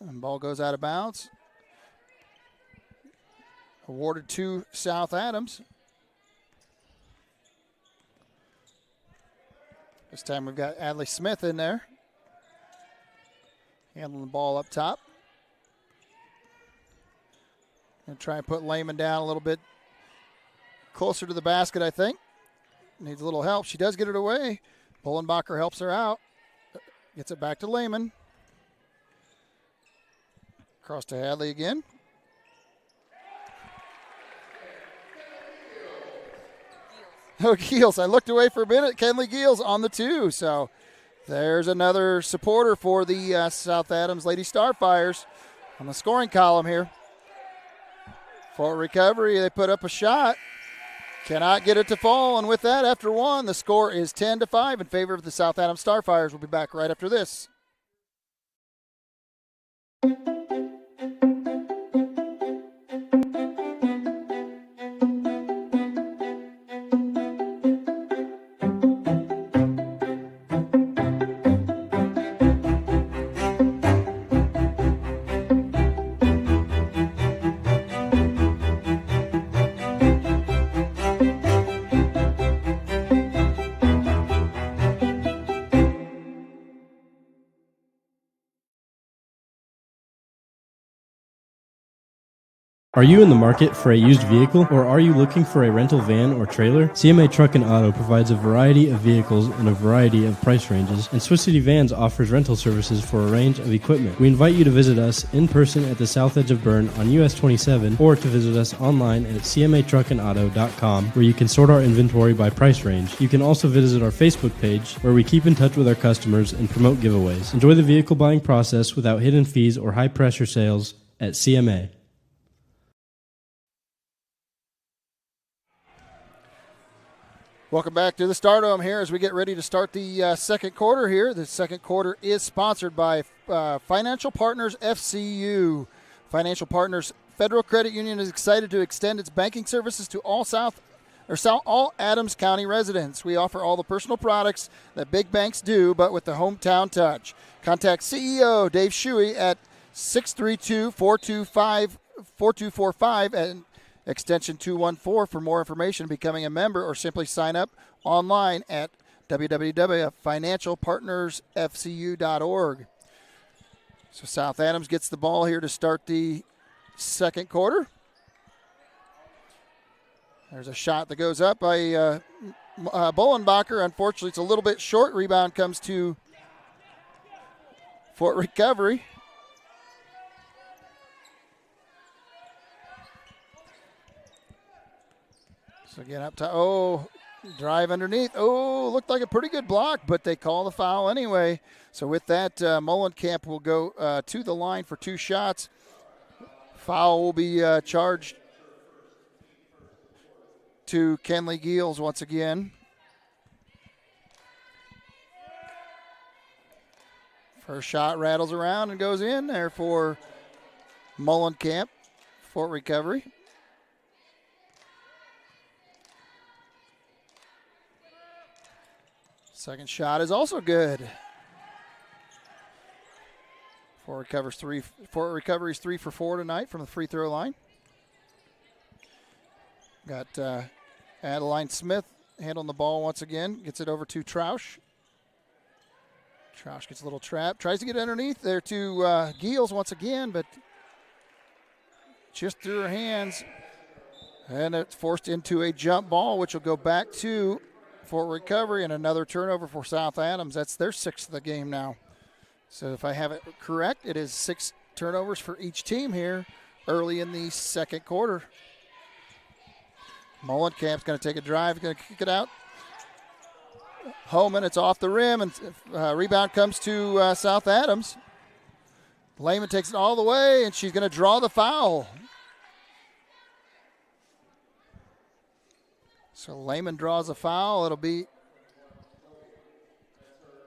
And ball goes out of bounds. Awarded to South Adams. This time we've got Adley Smith in there. Handling the ball up top. Going to try and put Lehman down a little bit closer to the basket, I think. Needs a little help. She does get it away. Bullenbacher helps her out. Gets it back to Lehman. Across to Hadley again. Oh, Geels. I looked away for a minute. Kenley Geels on the 2. So there's another supporter for the South Adams Lady Starfires on the scoring column here. For recovery, they put up a shot. Cannot get it to fall. And with that, after 1, the score is 10-5 in favor of the South Adams Starfires. We'll be back right after this. Are you in the market for a used vehicle, or are you looking for a rental van or trailer? CMA Truck and Auto provides a variety of vehicles in a variety of price ranges, and Swiss City Vans offers rental services for a range of equipment. We invite you to visit us in person at the south edge of Berne on US 27, or to visit us online at cmatruckandauto.com, where you can sort our inventory by price range. You can also visit our Facebook page, where we keep in touch with our customers and promote giveaways. Enjoy the vehicle buying process without hidden fees or high-pressure sales at CMA. Welcome back to the Stardome here as we get ready to start the second quarter here. The second quarter is sponsored by Financial Partners FCU. Financial Partners Federal Credit Union is excited to extend its banking services to all Adams County residents. We offer all the personal products that big banks do, but with the hometown touch. Contact CEO Dave Shuey at 632-425-4245 and extension 214 for more information, becoming a member, or simply sign up online at www.financialpartnersfcu.org. So South Adams gets the ball here to start the second quarter. There's a shot that goes up by Bullenbacher. Unfortunately, it's a little bit short. Rebound comes to Fort Recovery. So again, up to, drive underneath. Looked like a pretty good block, but they call the foul anyway. So with that, Mullenkamp will go to the line for 2 shots. Foul will be charged to Kenley Geels once again. First shot rattles around and goes in there for Mullenkamp, Fort Recovery. Second shot is also good. Fort Recovery's 3 for 4 tonight from the free throw line. Got Adeline Smith handling the ball once again. Gets it over to Troush. Troush gets a little trap. Tries to get underneath there to Geels once again, but just through her hands. And it's forced into a jump ball, which will go back to Fort Recovery, and another turnover for South Adams. That's their 6th of the game now. So if I have it correct, it is 6 turnovers for each team here early in the second quarter. Mullenkamp's going to take a drive, going to kick it out. Homan, it's off the rim, and rebound comes to South Adams. Lehman takes it all the way, and she's going to draw the foul. So Lehman draws a foul.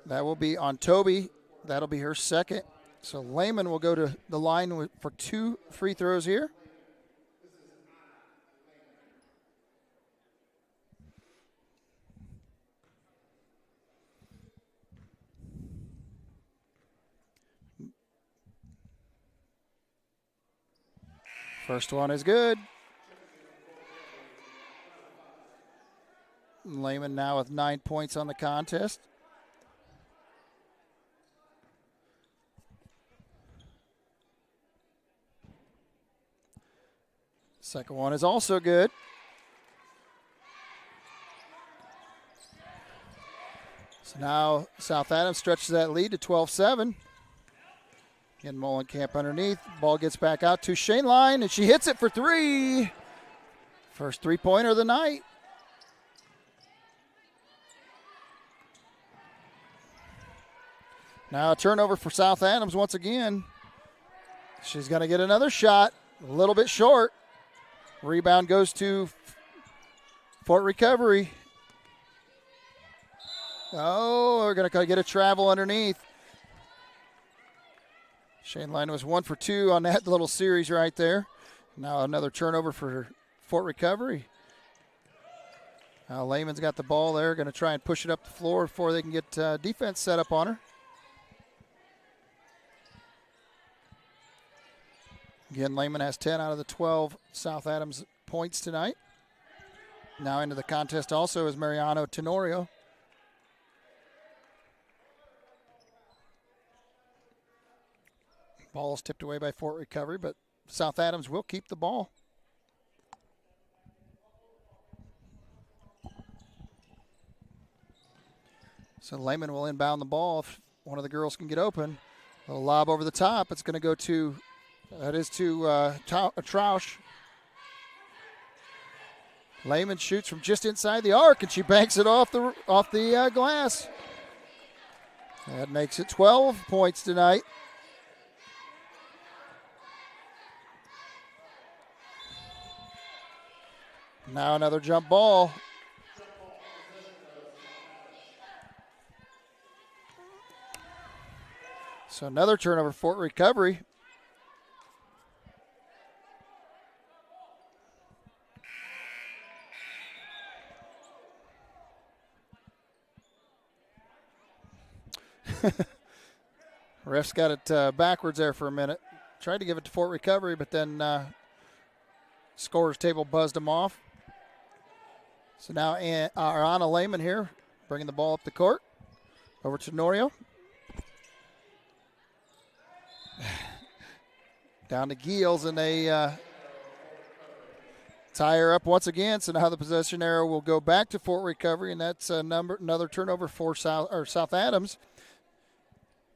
That will be on Toby. That'll be her second. So Lehman will go to the line for 2 free throws here. First one is good. Lehman now with 9 points on the contest. Second one is also good. So now South Adams stretches that lead to 12-7. Again, Molenkamp underneath. Ball gets back out to Shane Line, and she hits it for 3. First three-pointer of the night. Now a turnover for South Adams once again. She's going to get another shot. A little bit short. Rebound goes to Fort Recovery. Oh, we're going to get a travel underneath. Shane Line was 1 for 2 on that little series right there. Now another turnover for Fort Recovery. Now Lehman's got the ball there. Going to try and push it up the floor before they can get defense set up on her. Again, Lehman has 10 out of the 12 South Adams points tonight. Now into the contest also is Mariano Tenorio. Ball is tipped away by Fort Recovery, but South Adams will keep the ball. So Lehman will inbound the ball if one of the girls can get open. A little lob over the top. It's going to go to, Trausch. Lehman shoots from just inside the arc, and she banks it off the glass. That makes it 12 points tonight. Now another jump ball. So another turnover, Fort Recovery. Ref's got it backwards there for a minute. Tried to give it to Fort Recovery, but then scorer's table buzzed him off. So now Anna Lehman here, bringing the ball up the court. Over to Norio. Down to Giels, and they tie her up once again. So now the possession arrow will go back to Fort Recovery, and that's another turnover for South Adams.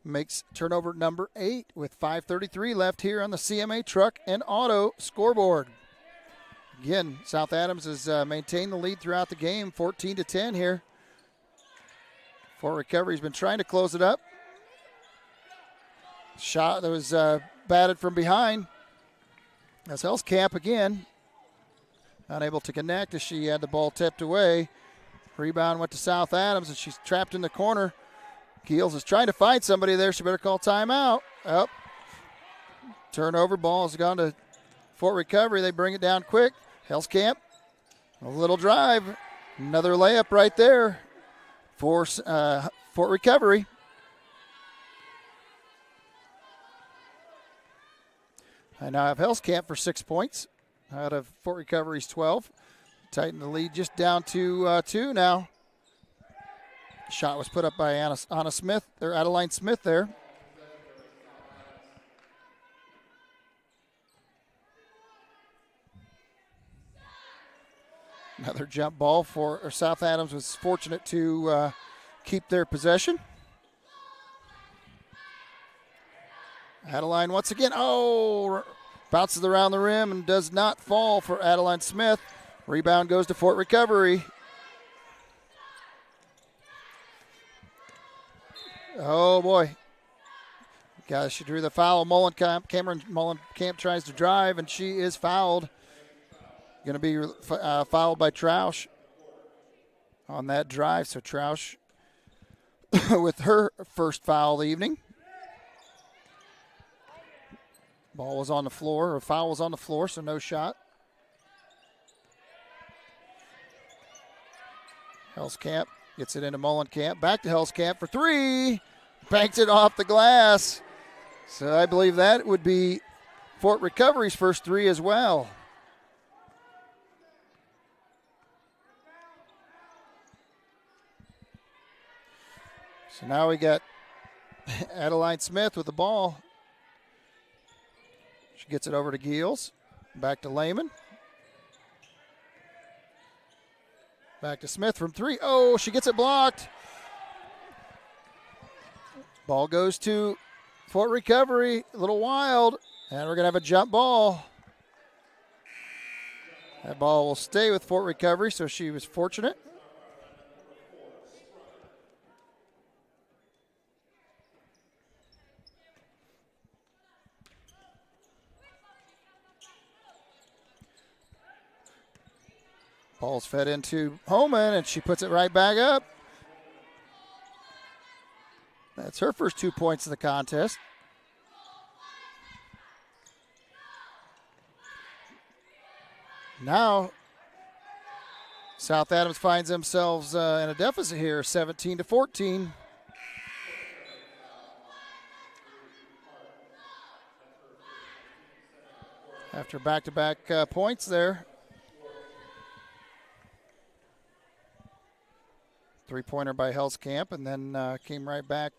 Makes turnover number 8 with 5:33 left here on the CMA Truck and Auto scoreboard. Again, South Adams has maintained the lead throughout the game, 14-10 here. Fort Recovery's been trying to close it up. Shot that was batted from behind. That's Helskamp again. Unable to connect as she had the ball tipped away. Rebound went to South Adams, and she's trapped in the corner. Keels is trying to find somebody there. She better call timeout. Up. Turnover. Ball has gone to Fort Recovery. They bring it down quick. Helskamp. A little drive. Another layup right there for Fort Recovery. I now have Helskamp for 6 points out of Fort Recovery's 12. Tighten the lead just down to 2 now. Shot was put up by Anna Smith, or Adeline Smith there. Another jump ball for South Adams was fortunate to keep their possession. Adeline once again, bounces around the rim and does not fall for Adeline Smith. Rebound goes to Fort Recovery. Oh boy. Guys, she drew the foul. Cameron Molenkamp tries to drive, and she is fouled. Going to be fouled by Trausch on that drive. So Trausch with her first foul of the evening. Ball was on the floor, or foul was on the floor, so no shot. Hellskamp gets it into Mullenkamp. Back to Hellskamp for three. Banked it off the glass. So I believe that would be Fort Recovery's first three as well. So now we got Adeline Smith with the ball. She gets it over to Giels. Back to Lehman. Back to Smith from three. Oh, she gets it blocked. Ball goes to Fort Recovery. A little wild. And we're going to have a jump ball. That ball will stay with Fort Recovery, so she was fortunate. Ball's fed into Homan, and she puts it right back up. That's her first 2 points of the contest. Now, South Adams finds themselves in a deficit here, 17-14. After back-to-back points there. Three-pointer by Hellskamp, and then came right back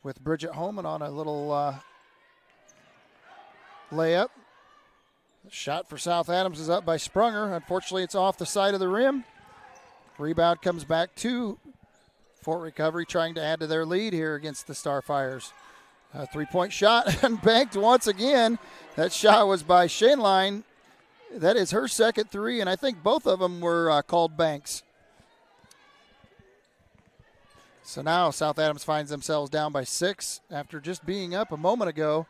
with Bridget Homan on a little layup. Shot for South Adams is up by Sprunger. Unfortunately, it's off the side of the rim. Rebound comes back to Fort Recovery, trying to add to their lead here against the Starfires. A three-point shot and banked once again. That shot was by Shaneline. That is her second three, and I think both of them were called banks. So now South Adams finds themselves down by 6 after just being up a moment ago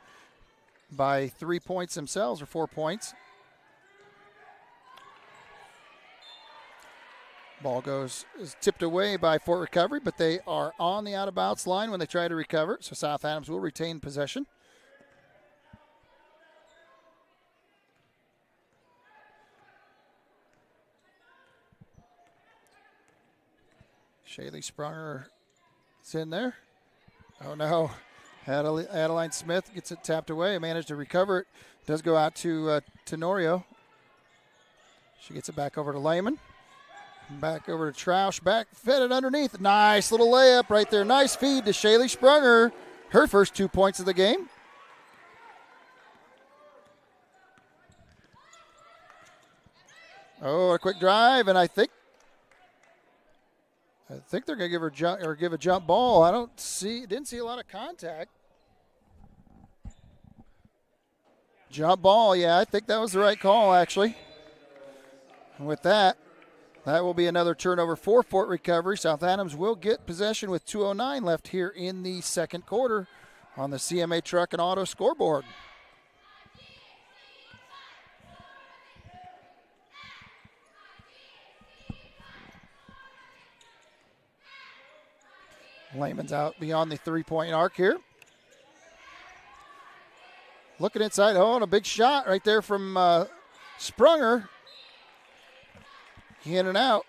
by 3 points themselves, or 4 points. Ball is tipped away by Fort Recovery, but they are on the out-of-bounds line when they try to recover it, so South Adams will retain possession. Shaylee Sprunger is in there. Oh, no. Adeline Smith gets it tapped away, managed to recover it. Does go out to Tenorio. She gets it back over to Lehman. Back over to Troush. Back, fed it underneath. Nice little layup right there. Nice feed to Shaylee Sprunger. Her first 2 points of the game. Oh, a quick drive, and I think they're going to give a jump ball. Didn't see a lot of contact. Jump ball, yeah, I think that was the right call, actually. And with that will be another turnover for Fort Recovery. South Adams will get possession with 2:09 left here in the second quarter on the CMA Truck and Auto scoreboard. Lehman's out beyond the three-point arc here. Looking inside. Oh, and a big shot right there from Sprunger. In and out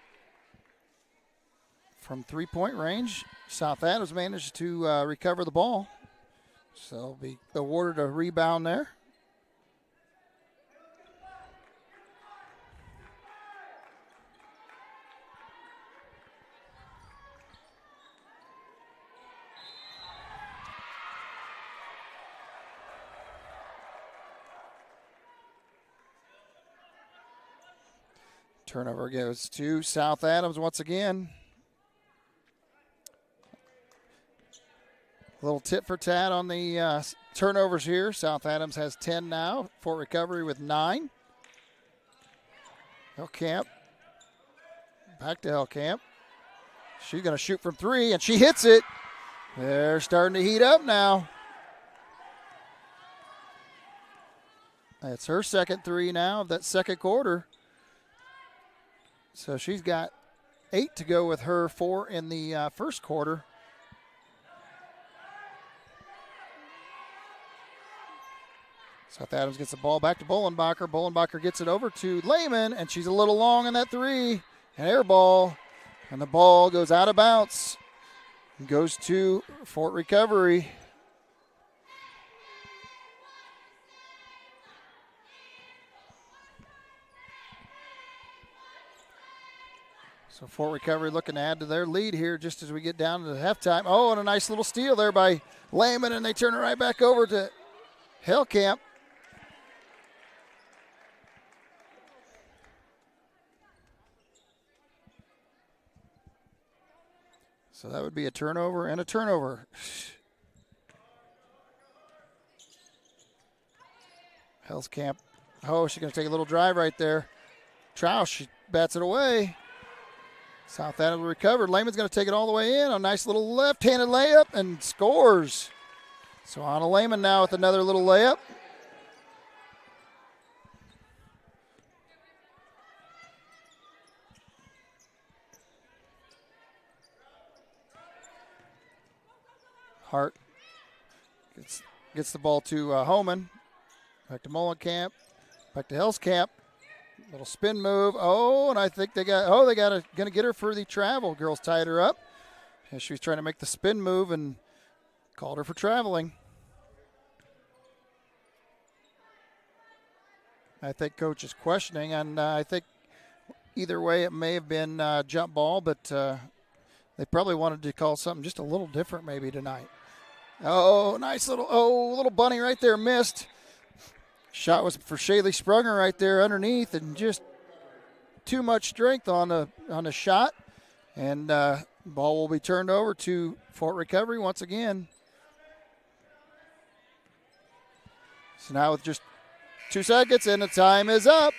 from three-point range. South Adams managed to recover the ball. So they'll be awarded a rebound there. Turnover goes to South Adams once again. A little tit for tat on the turnovers here. South Adams has 10 now. Fort Recovery with 9. Hellskamp. Back to Hellskamp. She's going to shoot from 3, and she hits it. They're starting to heat up now. That's her second 3 now of that second quarter. So she's got 8 to go with her 4 in the first quarter. South Adams gets the ball back to Bollenbacher. Bollenbacher gets it over to Lehman, and she's a little long on that three. An air ball, and the ball goes out of bounds. Goes to Fort Recovery. So Fort Recovery looking to add to their lead here just as we get down to the halftime. Oh, and a nice little steal there by Lehman, and they turn it right back over to Hellcamp. So that would be a turnover and a turnover. Hellcamp. Oh, she's going to take a little drive right there. Troush, she bats it away. South Adams recovered. Lehman's going to take it all the way in. A nice little left-handed layup and scores. So Anna Lehman now with another little layup. Hart gets the ball to Homan. Back to Mullenkamp. Back to Hellskamp. Little spin move. Oh, and I think they going to get her for the travel. Girls tied her up. And she was trying to make the spin move and called her for traveling. I think coach is questioning, and I think either way it may have been jump ball, but they probably wanted to call something just a little different maybe tonight. Oh, nice little bunny right there, missed. Shot was for Shaylee Sprunger right there underneath, and just too much strength on the shot. And ball will be turned over to Fort Recovery once again. So now with just 2 seconds and the time is up.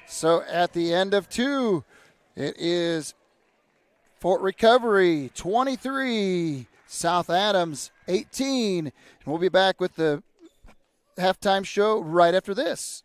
So at the end of 2, it is Fort Recovery 23, South Adams 18. And we'll be back with the halftime show right after this.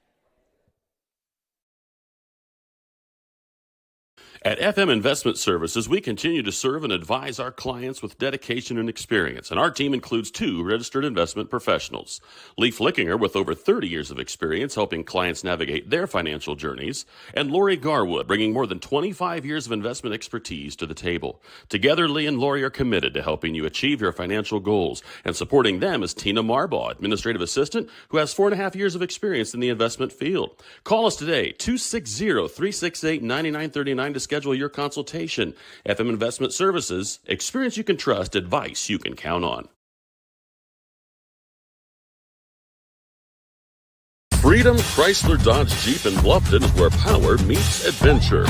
At FM Investment Services, we continue to serve and advise our clients with dedication and experience, and our team includes 2 registered investment professionals. Lee Flickinger, with over 30 years of experience helping clients navigate their financial journeys, and Lori Garwood, bringing more than 25 years of investment expertise to the table. Together, Lee and Lori are committed to helping you achieve your financial goals, and supporting them is Tina Marbaugh, administrative assistant, who has 4.5 years of experience in the investment field. Call us today, 260-368-9939 to schedule your consultation. FM Investment Services, experience you can trust, advice you can count on. Freedom Chrysler Dodge Jeep in Bluffton is where power meets adventure.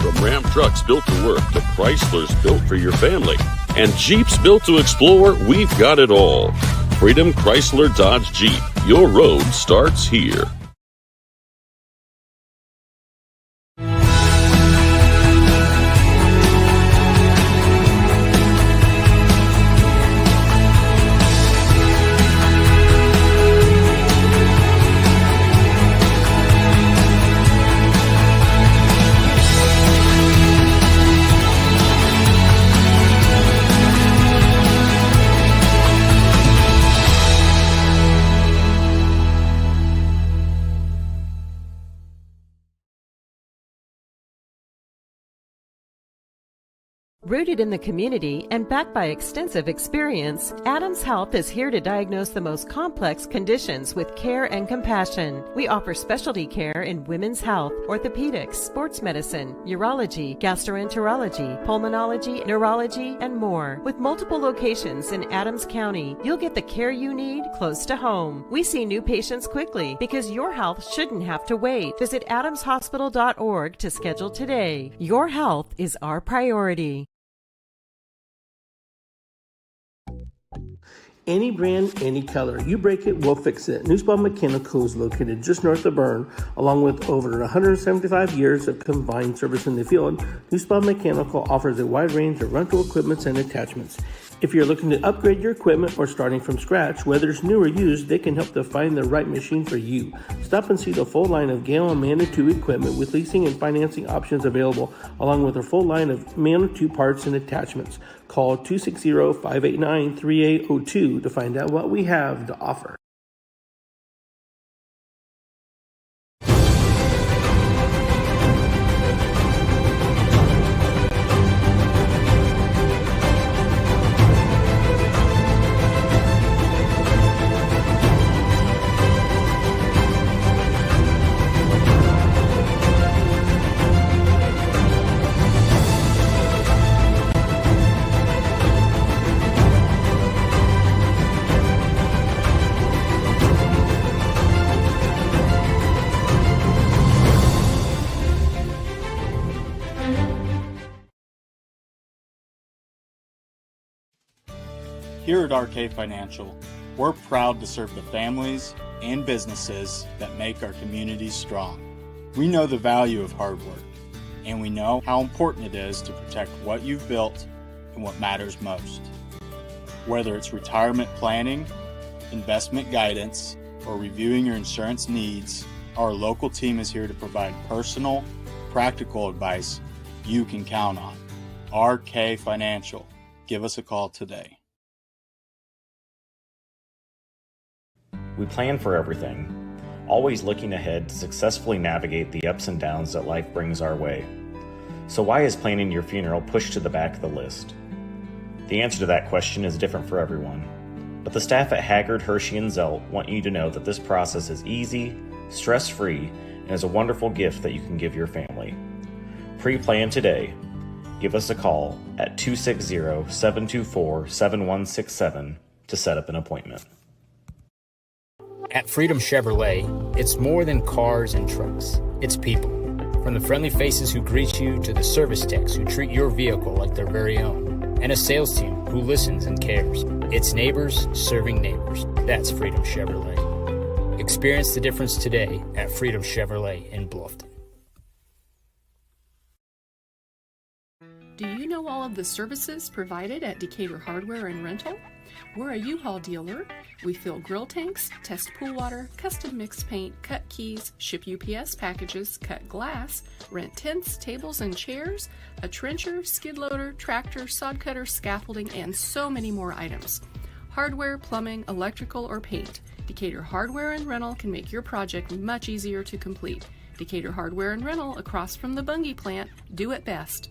From Ram trucks built to work to Chryslers built for your family and Jeeps built to explore, we've got it all. Freedom Chrysler Dodge Jeep. Your road starts here. Rooted in the community and backed by extensive experience, Adams Health is here to diagnose the most complex conditions with care and compassion. We offer specialty care in women's health, orthopedics, sports medicine, urology, gastroenterology, pulmonology, neurology, and more. With multiple locations in Adams County, you'll get the care you need close to home. We see new patients quickly because your health shouldn't have to wait. Visit adamshospital.org to schedule today. Your health is our priority. Any brand, any color. You break it, we'll fix it. Nussbaum Mechanical is located just north of Berne, along with over 175 years of combined service in the field. Nussbaum Mechanical offers a wide range of rental equipment and attachments. If you're looking to upgrade your equipment or starting from scratch, whether it's new or used, they can help to find the right machine for you. Stop and see the full line of Gale and Manitou equipment with leasing and financing options available, along with a full line of Manitou parts and attachments. Call 260-589-3802 to find out what we have to offer. Here at RK Financial, we're proud to serve the families and businesses that make our communities strong. We know the value of hard work, and we know how important it is to protect what you've built and what matters most. Whether it's retirement planning, investment guidance, or reviewing your insurance needs, our local team is here to provide personal, practical advice you can count on. RK Financial. Give us a call today. We plan for everything, always looking ahead to successfully navigate the ups and downs that life brings our way. So why is planning your funeral pushed to the back of the list? The answer to that question is different for everyone, but the staff at Haggard, Hershey, and Zelt want you to know that this process is easy, stress-free, and is a wonderful gift that you can give your family. Pre-plan today. Give us a call at 260-724-7167 to set up an appointment. At Freedom Chevrolet, it's more than cars and trucks. It's people. From the friendly faces who greet you to the service techs who treat your vehicle like their very own. And a sales team who listens and cares. It's neighbors serving neighbors. That's Freedom Chevrolet. Experience the difference today at Freedom Chevrolet in Bluffton. Do you know all of the services provided at Decatur Hardware and Rental? We're a U-Haul dealer. We fill grill tanks, test pool water, custom mix paint, cut keys, ship UPS packages, cut glass, rent tents, tables and chairs, a trencher, skid loader, tractor, sod cutter, scaffolding, and so many more items. Hardware, plumbing, electrical, or paint. Decatur Hardware and Rental can make your project much easier to complete. Decatur Hardware and Rental, across from the Bungie plant, do it best.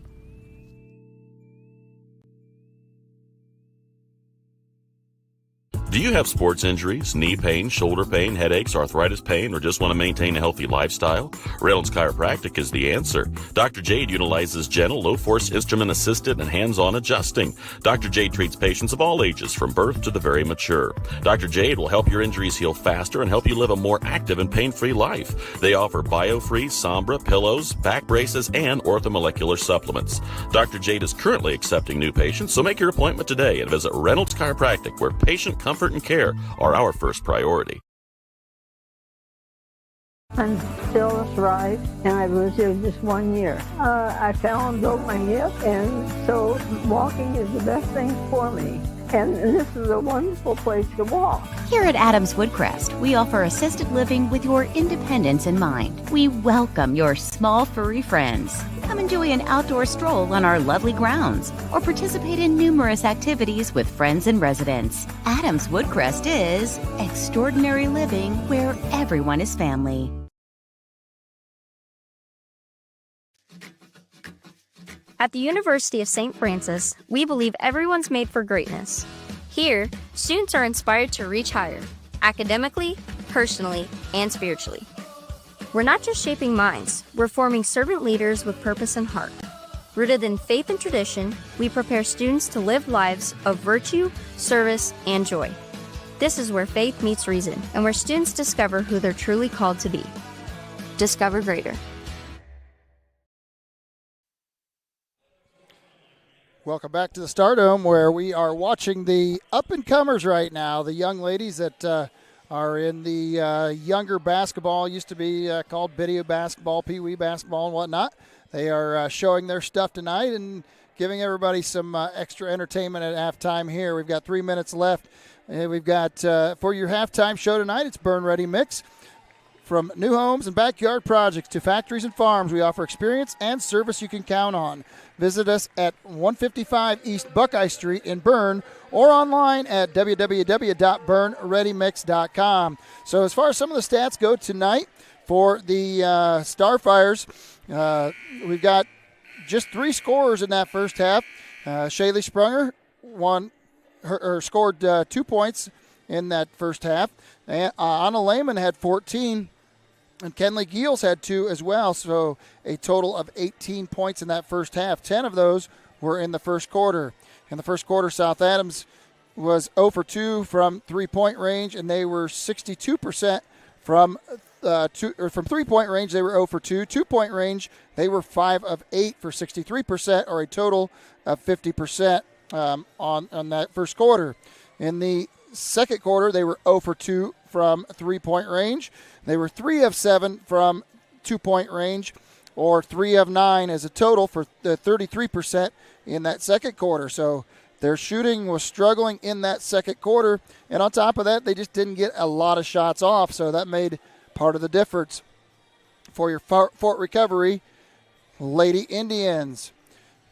Do you have sports injuries, knee pain, shoulder pain, headaches, arthritis pain, or just want to maintain a healthy lifestyle? Reynolds Chiropractic is the answer. Dr. Jade utilizes gentle, low-force, instrument-assisted, and hands-on adjusting. Dr. Jade treats patients of all ages, from birth to the very mature. Dr. Jade will help your injuries heal faster and help you live a more active and pain-free life. They offer BioFree, Sombra, pillows, back braces, and orthomolecular supplements. Dr. Jade is currently accepting new patients, so make your appointment today and visit Reynolds Chiropractic, where patient comfort and care are our first priority. I'm Phyllis Rice, and I've lived here just 1 year. I fell and broke my hip, and so walking is the best thing for me. And this is a wonderful place to walk. Here at Adams Woodcrest, we offer assisted living with your independence in mind. We welcome your small furry friends. Come enjoy an outdoor stroll on our lovely grounds or participate in numerous activities with friends and residents. Adams Woodcrest is extraordinary living where everyone is family. At the University of St. Francis, we believe everyone's made for greatness. Here, students are inspired to reach higher, academically, personally, and spiritually. We're not just shaping minds, we're forming servant leaders with purpose and heart. Rooted in faith and tradition, we prepare students to live lives of virtue, service, and joy. This is where faith meets reason, and where students discover who they're truly called to be. Discover greater. Welcome back to the Stardome, where we are watching the up-and-comers right now, the young ladies that are in the younger basketball, used to be called video basketball, pee-wee basketball, and whatnot. They are showing their stuff tonight and giving everybody some extra entertainment at halftime here. We've got 3 minutes left. We've got, for your halftime show tonight, it's Berne Ready Mix. From new homes and backyard projects to factories and farms, we offer experience and service you can count on. Visit us at 155 East Buckeye Street in Berne or online at www.bernereadymix.com. So as far as some of the stats go tonight for the Starfires, we've got just 3 scorers in that first half. Shaylee Sprunger scored 2 points in that first half. And Anna Lehman had 14. And Kenley Giels had 2 as well, so a total of 18 points in that first half. 10 of those were in the first quarter. In the first quarter, South Adams was 0 for 2 from three-point range, and they were 62% from 3-point range. They were 0 for 2. 2-point range, they were 5 of 8 for 63%, or a total of 50% on that first quarter. In the second quarter, they were 0 for 2 from 3-point range. They were 3 of 7 from 2-point range, or 3 of 9 as a total for the 33% in that second quarter. So their shooting was struggling in that second quarter, and on top of that, they just didn't get a lot of shots off, so that made part of the difference for your Fort Recovery Lady Indians.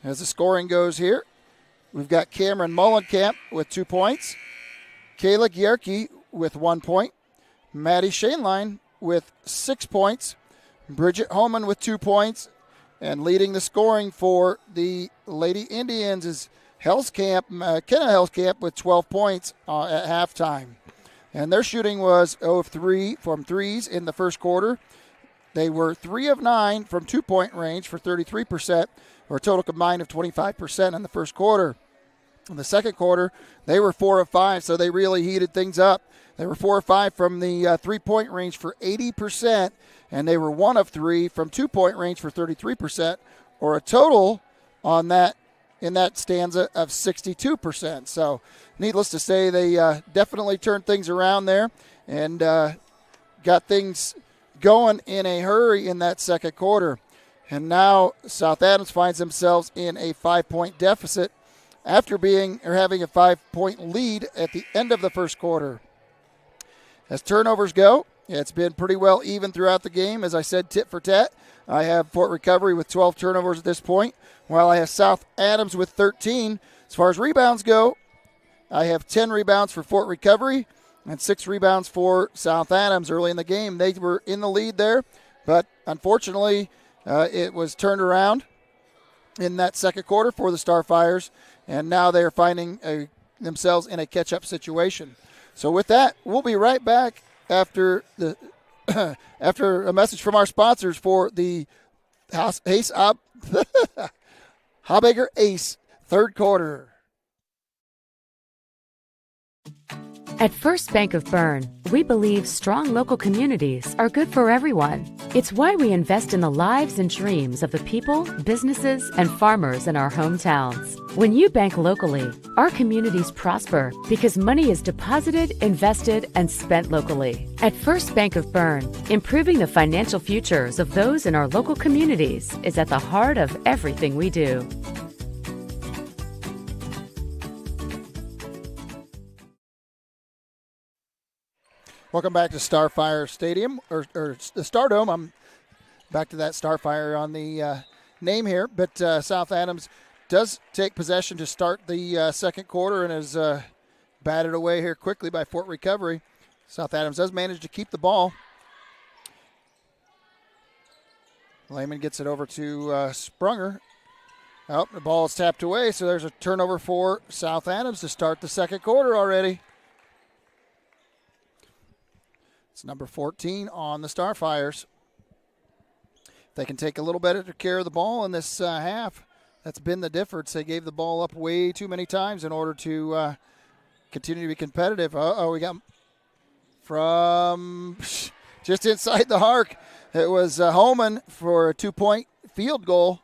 As the scoring goes here, we've got Cameron Mullenkamp with 2 points, Kayla Gierke with 1 point, Maddie Shainline with 6 points, Bridget Holman with 2 points, and leading the scoring for the Lady Indians is Kenna Hellskamp with 12 points at halftime. And their shooting was 0 of 3 from threes in the first quarter. They were 3 of 9 from 2-point range for 33%, or a total combined of 25% in the first quarter. In the second quarter, they were 4 of 5, so they really heated things up. They were 4 of 5 from the 3-point range for 80%, and they were 1 of 3 from 2-point range for 33%, or a total on that in that stanza of 62%. So needless to say, they definitely turned things around there and got things going in a hurry in that second quarter. And now South Adams finds themselves in a 5-point deficit after having a 5-point lead at the end of the first quarter. As turnovers go, it's been pretty well even throughout the game. As I said, tit for tat. I have Fort Recovery with 12 turnovers at this point, while I have South Adams with 13. As far as rebounds go, I have 10 rebounds for Fort Recovery and 6 rebounds for South Adams. Early in the game, they were in the lead there, but unfortunately, it was turned around in that second quarter for the Starfires, and now they are finding themselves in a catch-up situation. So with that, we'll be right back after the after a message from our sponsors for the Habeger Ace third quarter. At First Bank of Berne, we believe strong local communities are good for everyone. It's why we invest in the lives and dreams of the people, businesses, and farmers in our hometowns. When you bank locally, our communities prosper because money is deposited, invested, and spent locally. At First Bank of Berne, improving the financial futures of those in our local communities is at the heart of everything we do. Welcome back to Starfire Stadium, or the Stardome. I'm back to that Starfire on the name here, but South Adams does take possession to start the second quarter and is batted away here quickly by Fort Recovery. South Adams does manage to keep the ball. Lehman gets it over to Sprunger. Oh, the ball is tapped away, so there's a turnover for South Adams to start the second quarter already. It's number 14 on the Starfires. If they can take a little better care of the ball in this half, that's been the difference. They gave the ball up way too many times in order to continue to be competitive. We got from just inside the arc. It was Holman for a 2-point field goal.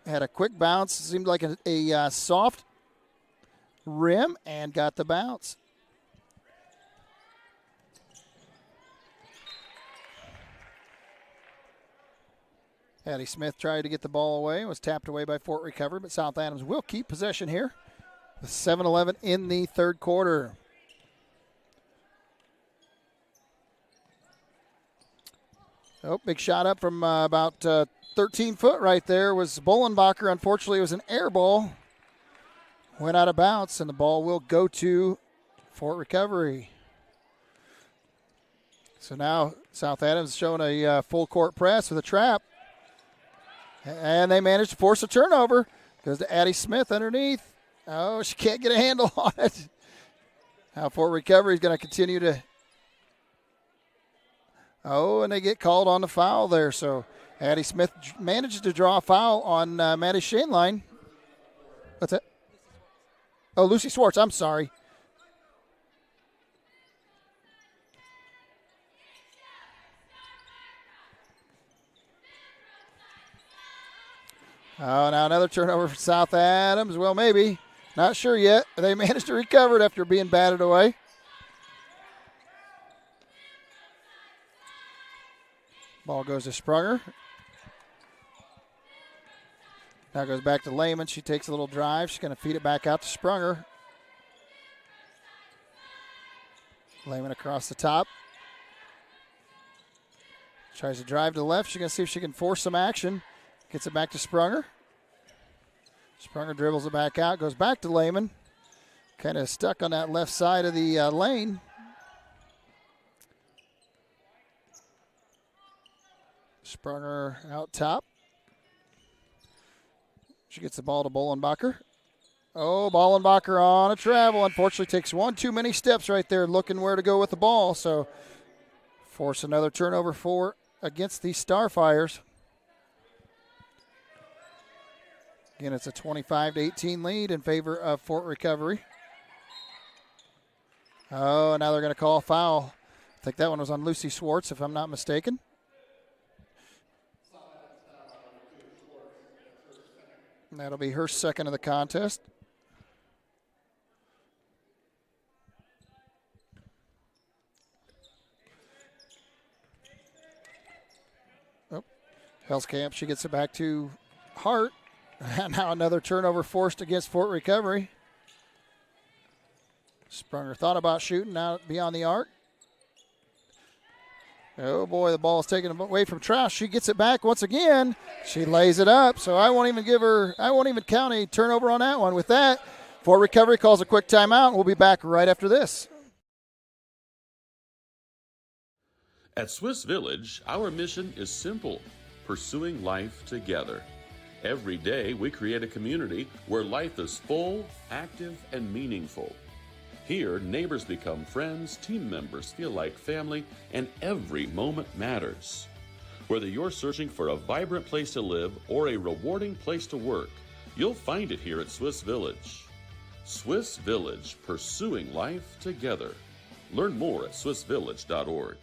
Had a quick bounce. Seemed like a soft rim and got the bounce. Addie Smith tried to get the ball away. Was tapped away by Fort Recovery, but South Adams will keep possession here. With 7-11 in the third quarter. Oh, big shot up from about 13 foot right there was Bollenbacher. Unfortunately, it was an air ball. Went out of bounds, and the ball will go to Fort Recovery. So now South Adams showing a full court press with a trap. And they managed to force a turnover. Goes to Addie Smith underneath. Oh, she can't get a handle on it. Now Fort Recovery is going to continue to. Oh, and they get called on the foul there. So Addie Smith manages to draw a foul on Maddie Shainline. What's that? Oh, Lucy Swartz. I'm sorry. Oh, now another turnover for South Adams. Well, maybe. Not sure yet. They managed to recover it after being batted away. Ball goes to Sprunger. Now goes back to Lehman. She takes a little drive. She's going to feed it back out to Sprunger. Lehman across the top. Tries to drive to the left. She's going to see if she can force some action. Gets it back to Sprunger. Sprunger dribbles it back out. Goes back to Lehman. Kind of stuck on that left side of the lane. Sprunger out top. She gets the ball to Bollenbacher. Oh, Bollenbacher on a travel. Unfortunately, takes one too many steps right there looking where to go with the ball. So, force another turnover against the Starfires. Again, it's a 25-18 lead in favor of Fort Recovery. Oh, now they're going to call a foul. I think that one was on Lucy Swartz, if I'm not mistaken. And that'll be her second of the contest. Oh, Helskamp, she gets it back to Hart. And now another turnover forced against Fort Recovery. Sprunger thought about shooting, now beyond the arc. Oh boy, the ball is taken away from Troush. She gets it back once again. She lays it up, so I won't even count a turnover on that one. With that, Fort Recovery calls a quick timeout, and we'll be back right after this. At Swiss Village, our mission is simple: pursuing life together. Every day, we create a community where life is full, active, and meaningful. Here, neighbors become friends, team members feel like family, and every moment matters. Whether you're searching for a vibrant place to live or a rewarding place to work, you'll find it here at Swiss Village. Swiss Village, pursuing life together. Learn more at swissvillage.org.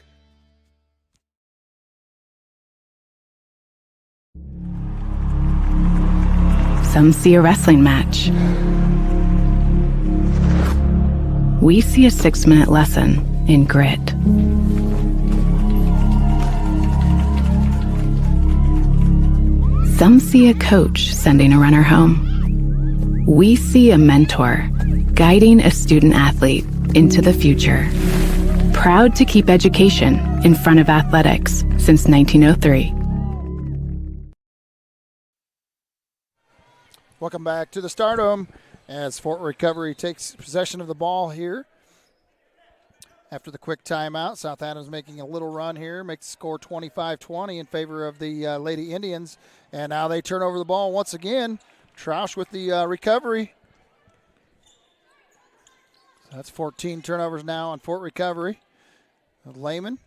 Some see a wrestling match. We see a 6-minute lesson in grit. Some see a coach sending a runner home. We see a mentor guiding a student athlete into the future. Proud to keep education in front of athletics since 1903. Welcome back to the Stardome as Fort Recovery takes possession of the ball here. After the quick timeout, South Adams making a little run here, makes the score 25-20 in favor of the Lady Indians. And now they turn over the ball once again. Troush with the recovery. So that's 14 turnovers now on Fort Recovery. Lehman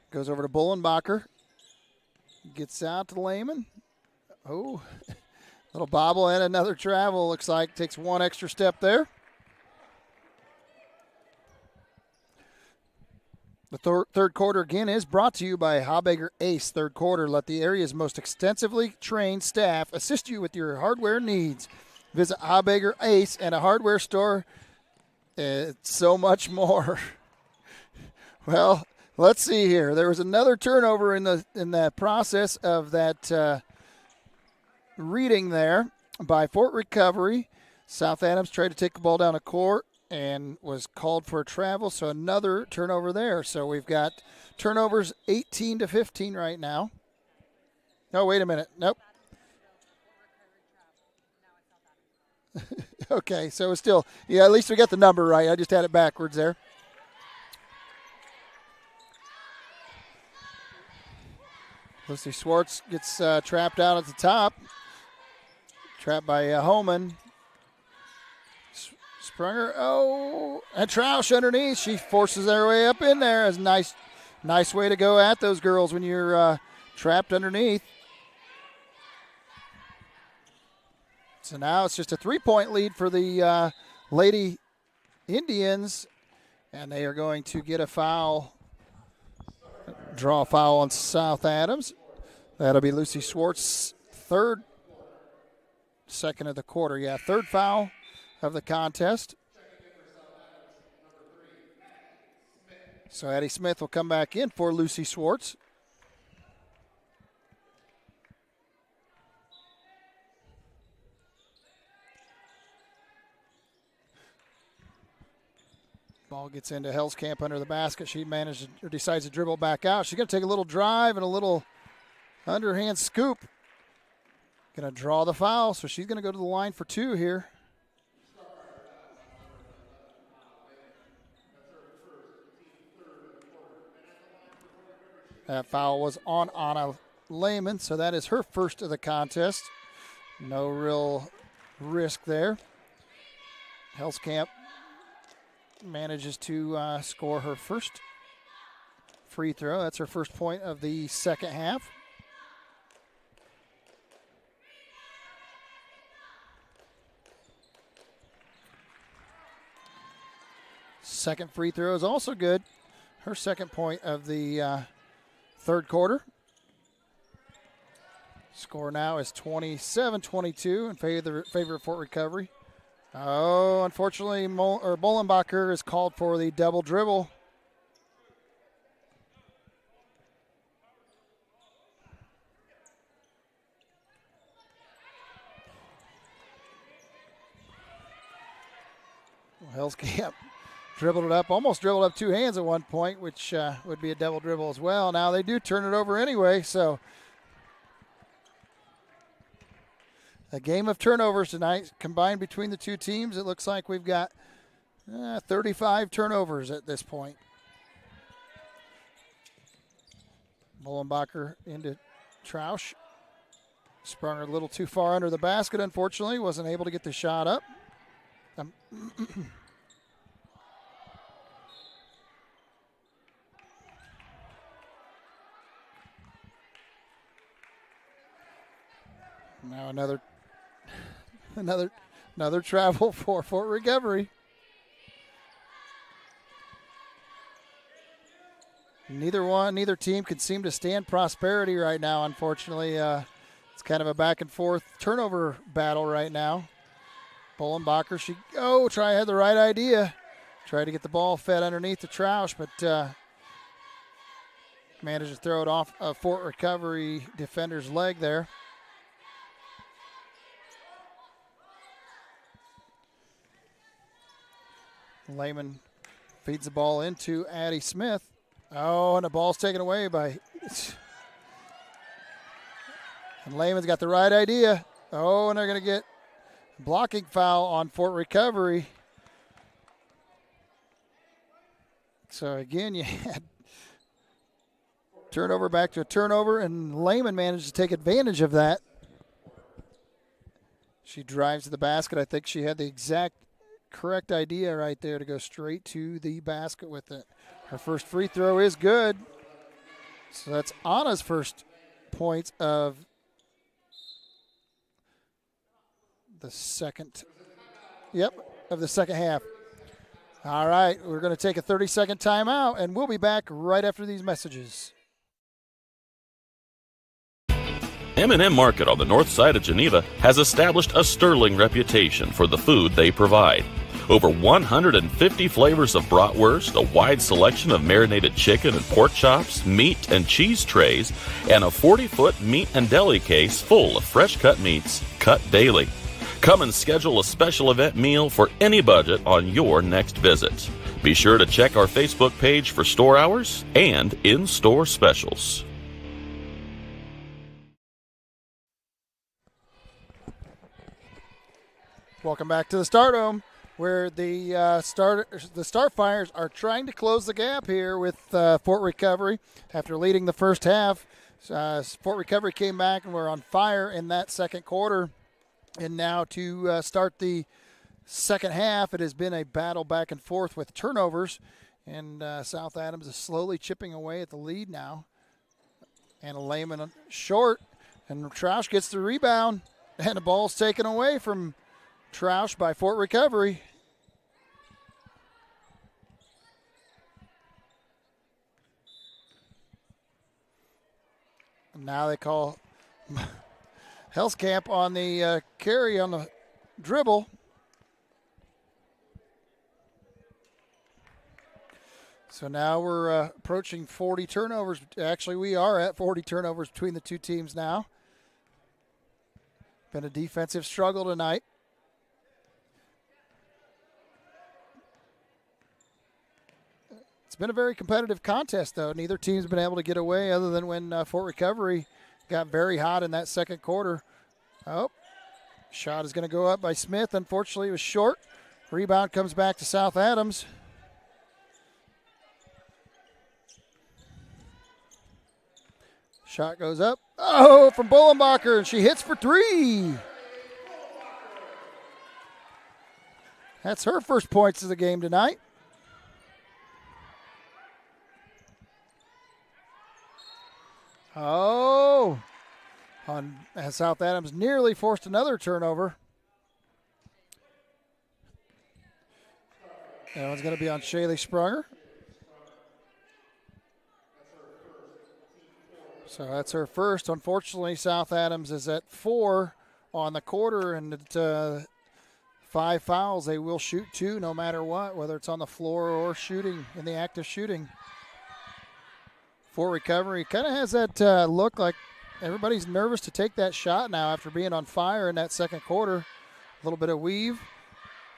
goes over to Bullenbacher. Gets out to Lehman. Oh, little bobble and another travel. Looks like takes one extra step there. The third quarter again is brought to you by Habeger Ace. Third quarter, let the area's most extensively trained staff assist you with your hardware needs. Visit Habeger Ace and a hardware store. It's so much more. Well, let's see here. There was another turnover in the process of that reading there by Fort Recovery. South Adams tried to take the ball down the court and was called for a travel, so another turnover there. So we've got turnovers 18-15 right now. Oh, wait a minute. Nope. Okay, so it's still, at least we got the number right. I just had it backwards there. Lucy Swartz gets trapped out at the top. Trapped by Holman. Sprunger, and Troush underneath. She forces their way up in there. It's a nice way to go at those girls when you're trapped underneath. So now it's just a 3-point lead for the Lady Indians, and they are going to get a foul, draw a foul on South Adams. That'll be Lucy Swartz' second of the quarter. Third foul of the contest. So Addie Smith will come back in for Lucy Swartz. Ball gets into Hellskamp under the basket. She manages or decides to dribble back out. She's going to take a little drive and a little underhand scoop. Going to draw the foul, so she's going to go to the line for 2 here. That foul was on Anna Lehman, so that is her first of the contest. No real risk there. Hellskamp manages to score her first free throw. That's her first point of the second half. Second free throw is also good. Her second point of the third quarter. Score now is 27-22 in favor of Fort Recovery. Oh, unfortunately, Bollenbacher is called for the double dribble. Hellskamp dribbled it up, almost dribbled up 2 hands at one point, which would be a double dribble as well. Now they do turn it over anyway, so a game of turnovers tonight combined between the two teams. It looks like we've got 35 turnovers at this point. Bollenbacher into Trausch. Sprung her a little too far under the basket, unfortunately. Wasn't able to get the shot up. Now another travel for Fort Recovery. Neither team can seem to stand prosperity right now, unfortunately. It's kind of a back and forth turnover battle right now. Bollenbacher, had the right idea. Tried to get the ball fed underneath the Trausch, but managed to throw it off a Fort Recovery defender's leg there. Lehman feeds the ball into Addie Smith. Oh, and the ball's taken away by... And Lehman's got the right idea. Oh, and they're going to get blocking foul on Fort Recovery. So, again, you had turnover back to a turnover, and Lehman managed to take advantage of that. She drives to the basket. I think she had the exact correct idea right there to go straight to the basket with it. Her first free throw is good. So that's Anna's first points of the second half. All right, we're going to take a 30-second timeout, and we'll be back right after these messages. M&M Market on the north side of Geneva has established a sterling reputation for the food they provide. Over 150 flavors of bratwurst, a wide selection of marinated chicken and pork chops, meat and cheese trays, and a 40-foot meat and deli case full of fresh-cut meats, cut daily. Come and schedule a special event meal for any budget on your next visit. Be sure to check our Facebook page for store hours and in-store specials. Welcome back to the Stardome, where the Starfires are trying to close the gap here with Fort Recovery. After leading the first half, Fort Recovery came back and were on fire in that second quarter. And now to start the second half, it has been a battle back and forth with turnovers. And South Adams is slowly chipping away at the lead now. And Lehman short, and Trausch gets the rebound. And the ball's taken away from Trausch by Fort Recovery. And now they call Hellskamp on the carry on the dribble. So now we're approaching 40 turnovers. Actually, we are at 40 turnovers between the two teams now. Been a defensive struggle tonight. It's been a very competitive contest, though. Neither team's been able to get away other than when Fort Recovery got very hot in that second quarter. Oh, shot is going to go up by Smith. Unfortunately, it was short. Rebound comes back to South Adams. Shot goes up. Oh, from Bullenbacher, and she hits for three. That's her first points of the game tonight. Oh, South Adams nearly forced another turnover. That one's going to be on Shaylee Sprunger. So that's her first. Unfortunately, South Adams is at 4 on the quarter, and at 5 fouls. They will shoot 2 no matter what, whether it's on the floor or shooting, in the act of shooting. Fort Recovery kind of has that look like everybody's nervous to take that shot now after being on fire in that second quarter. A little bit of weave.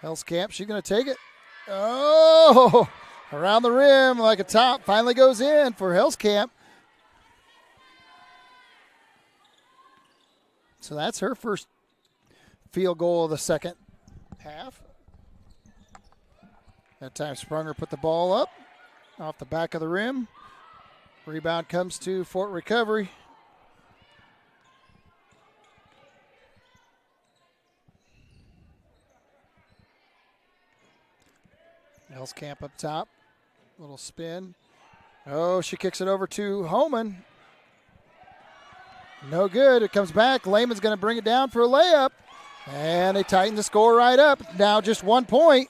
Hellskamp, she's going to take it. Oh, around the rim like a top. Finally goes in for Hellskamp. So that's her first field goal of the second half. That time Sprunger put the ball up off the back of the rim. Rebound comes to Fort Recovery. Hellskamp up top. Little spin. Oh, she kicks it over to Homan. No good. It comes back. Lehman's going to bring it down for a layup. And they tighten the score right up. Now just 1 point.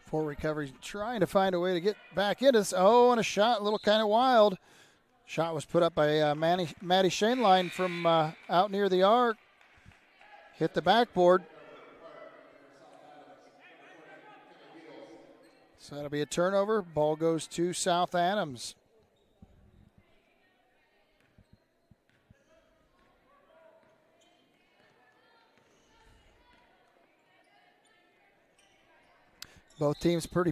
Fort Recovery trying to find a way to get back into this. Oh, and a shot, a little kind of wild. Shot was put up by Maddie Shaneline from out near the arc. Hit the backboard. So that'll be a turnover. Ball goes to South Adams. Both teams play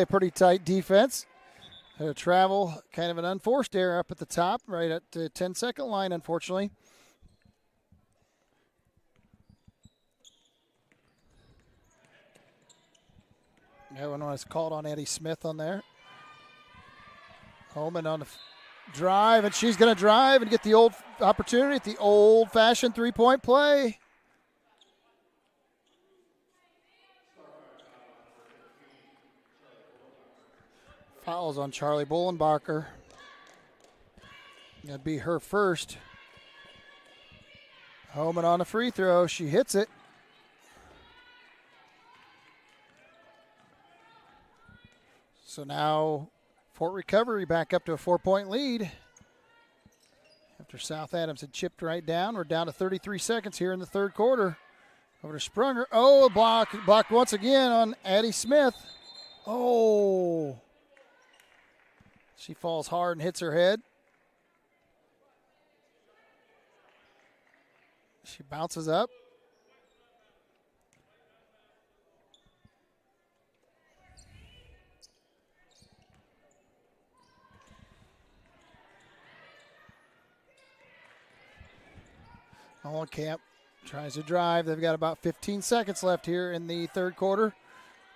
a pretty tight defense. Travel, kind of an unforced error up at the top, right at the 10-second line, unfortunately. That one was called on Eddie Smith on there. Holman on the drive, and she's going to drive and get the old opportunity at the old-fashioned three-point play. Fouls on Charlie Bullenbacher. That'd be her first. Homan on the free throw. She hits it. So now Fort Recovery back up to a 4-point lead. After South Adams had chipped right down, we're down to 33 seconds here in the third quarter. Over to Sprunger. Oh, blocked once again on Addie Smith. Oh. She falls hard and hits her head. She bounces up. Camp tries to drive. They've got about 15 seconds left here in the third quarter.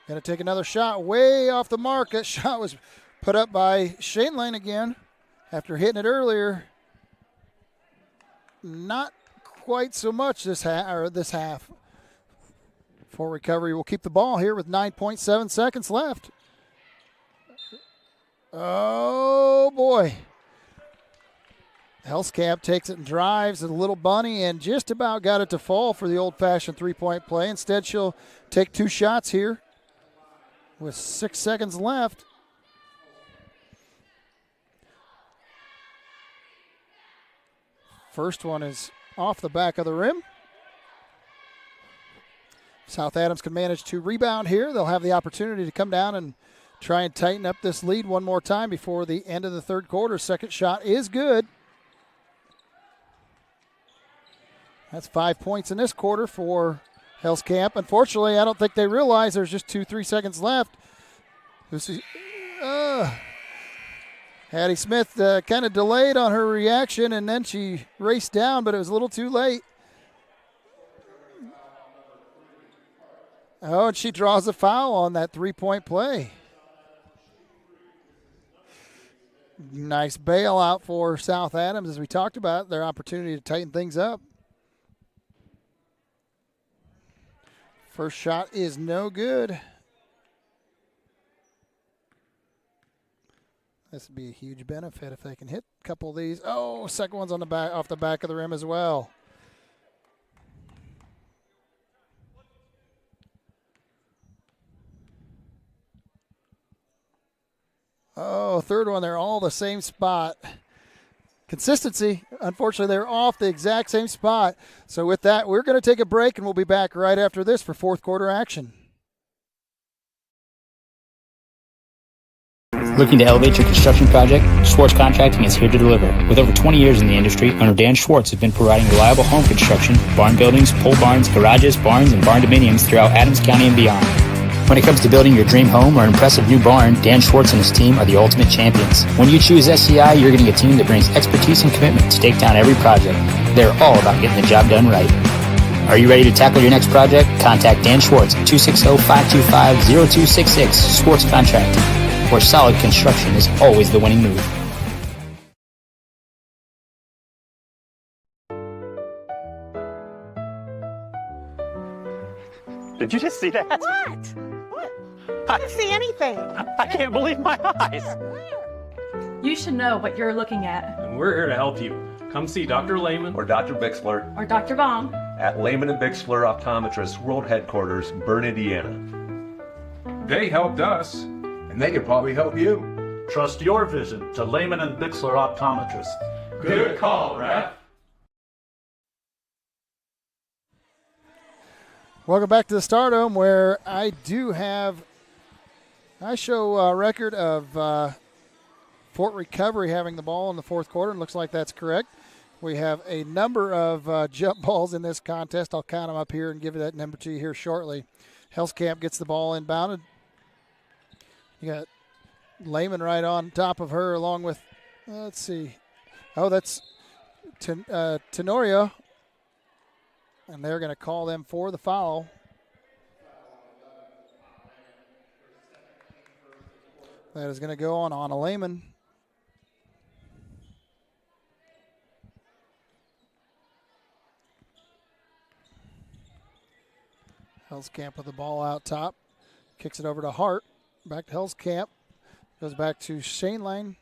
Going to take another shot way off the mark. That shot was put up by Shane Lane again after hitting it earlier. Not quite so much this half. Fort Recovery will keep the ball here with 9.7 seconds left. Oh, boy. Hellscamp takes it and drives a little bunny and just about got it to fall for the old-fashioned three-point play. Instead, she'll take 2 shots here with 6 seconds left. First one is off the back of the rim. South Adams can manage to rebound here. They'll have the opportunity to come down and try and tighten up this lead one more time before the end of the third quarter. Second shot is good. That's 5 points in this quarter for Hellscamp. Unfortunately, I don't think they realize there's just 2-3 seconds left. Hattie Smith kind of delayed on her reaction, and then she raced down, but it was a little too late. Oh, and she draws a foul on that three-point play. Nice bailout for South Adams, as we talked about, their opportunity to tighten things up. First shot is no good. This would be a huge benefit if they can hit a couple of these. Oh, second one's on the back, off the back of the rim as well. Oh, third one, they're all the same spot. Consistency, unfortunately, they're off the exact same spot. So with that, we're going to take a break, and we'll be back right after this for fourth quarter action. Looking to elevate your construction project? Schwartz Contracting is here to deliver. With over 20 years in the industry, owner Dan Schwartz has been providing reliable home construction, barn buildings, pole barns, garages, barns, and barn dominiums throughout Adams County and beyond. When it comes to building your dream home or impressive new barn, Dan Schwartz and his team are the ultimate champions. When you choose SCI, you're getting a team that brings expertise and commitment to take down every project. They're all about getting the job done right. Are you ready to tackle your next project? Contact Dan Schwartz at 260-525-0266, Schwartz Contracting, where solid construction is always the winning move. Did you just see that? What? I didn't see anything. I can't believe my eyes. You should know what you're looking at. And we're here to help you. Come see Dr. Lehman or Dr. Bixler or Dr. Baum at Lehman and Bixler Optometrists World Headquarters, Berne, Indiana. They helped us, and they could probably help you. Trust your vision to Lehman and Bixler Optometrists. Good call, Raf. Welcome back to the Stardome, where I show a record of Fort Recovery having the ball in the fourth quarter, and looks like that's correct. We have a number of jump balls in this contest. I'll count them up here and give that number to you here shortly. Hellscamp gets the ball inbounded. You got Lehman right on top of her, along with, let's see. Oh, that's Tenorio. And they're going to call them for the foul. That is going to go on a Lehman. Hellscamp with the ball out top. Kicks it over to Hart. Back to Hellscamp. Goes back to Shane Lane.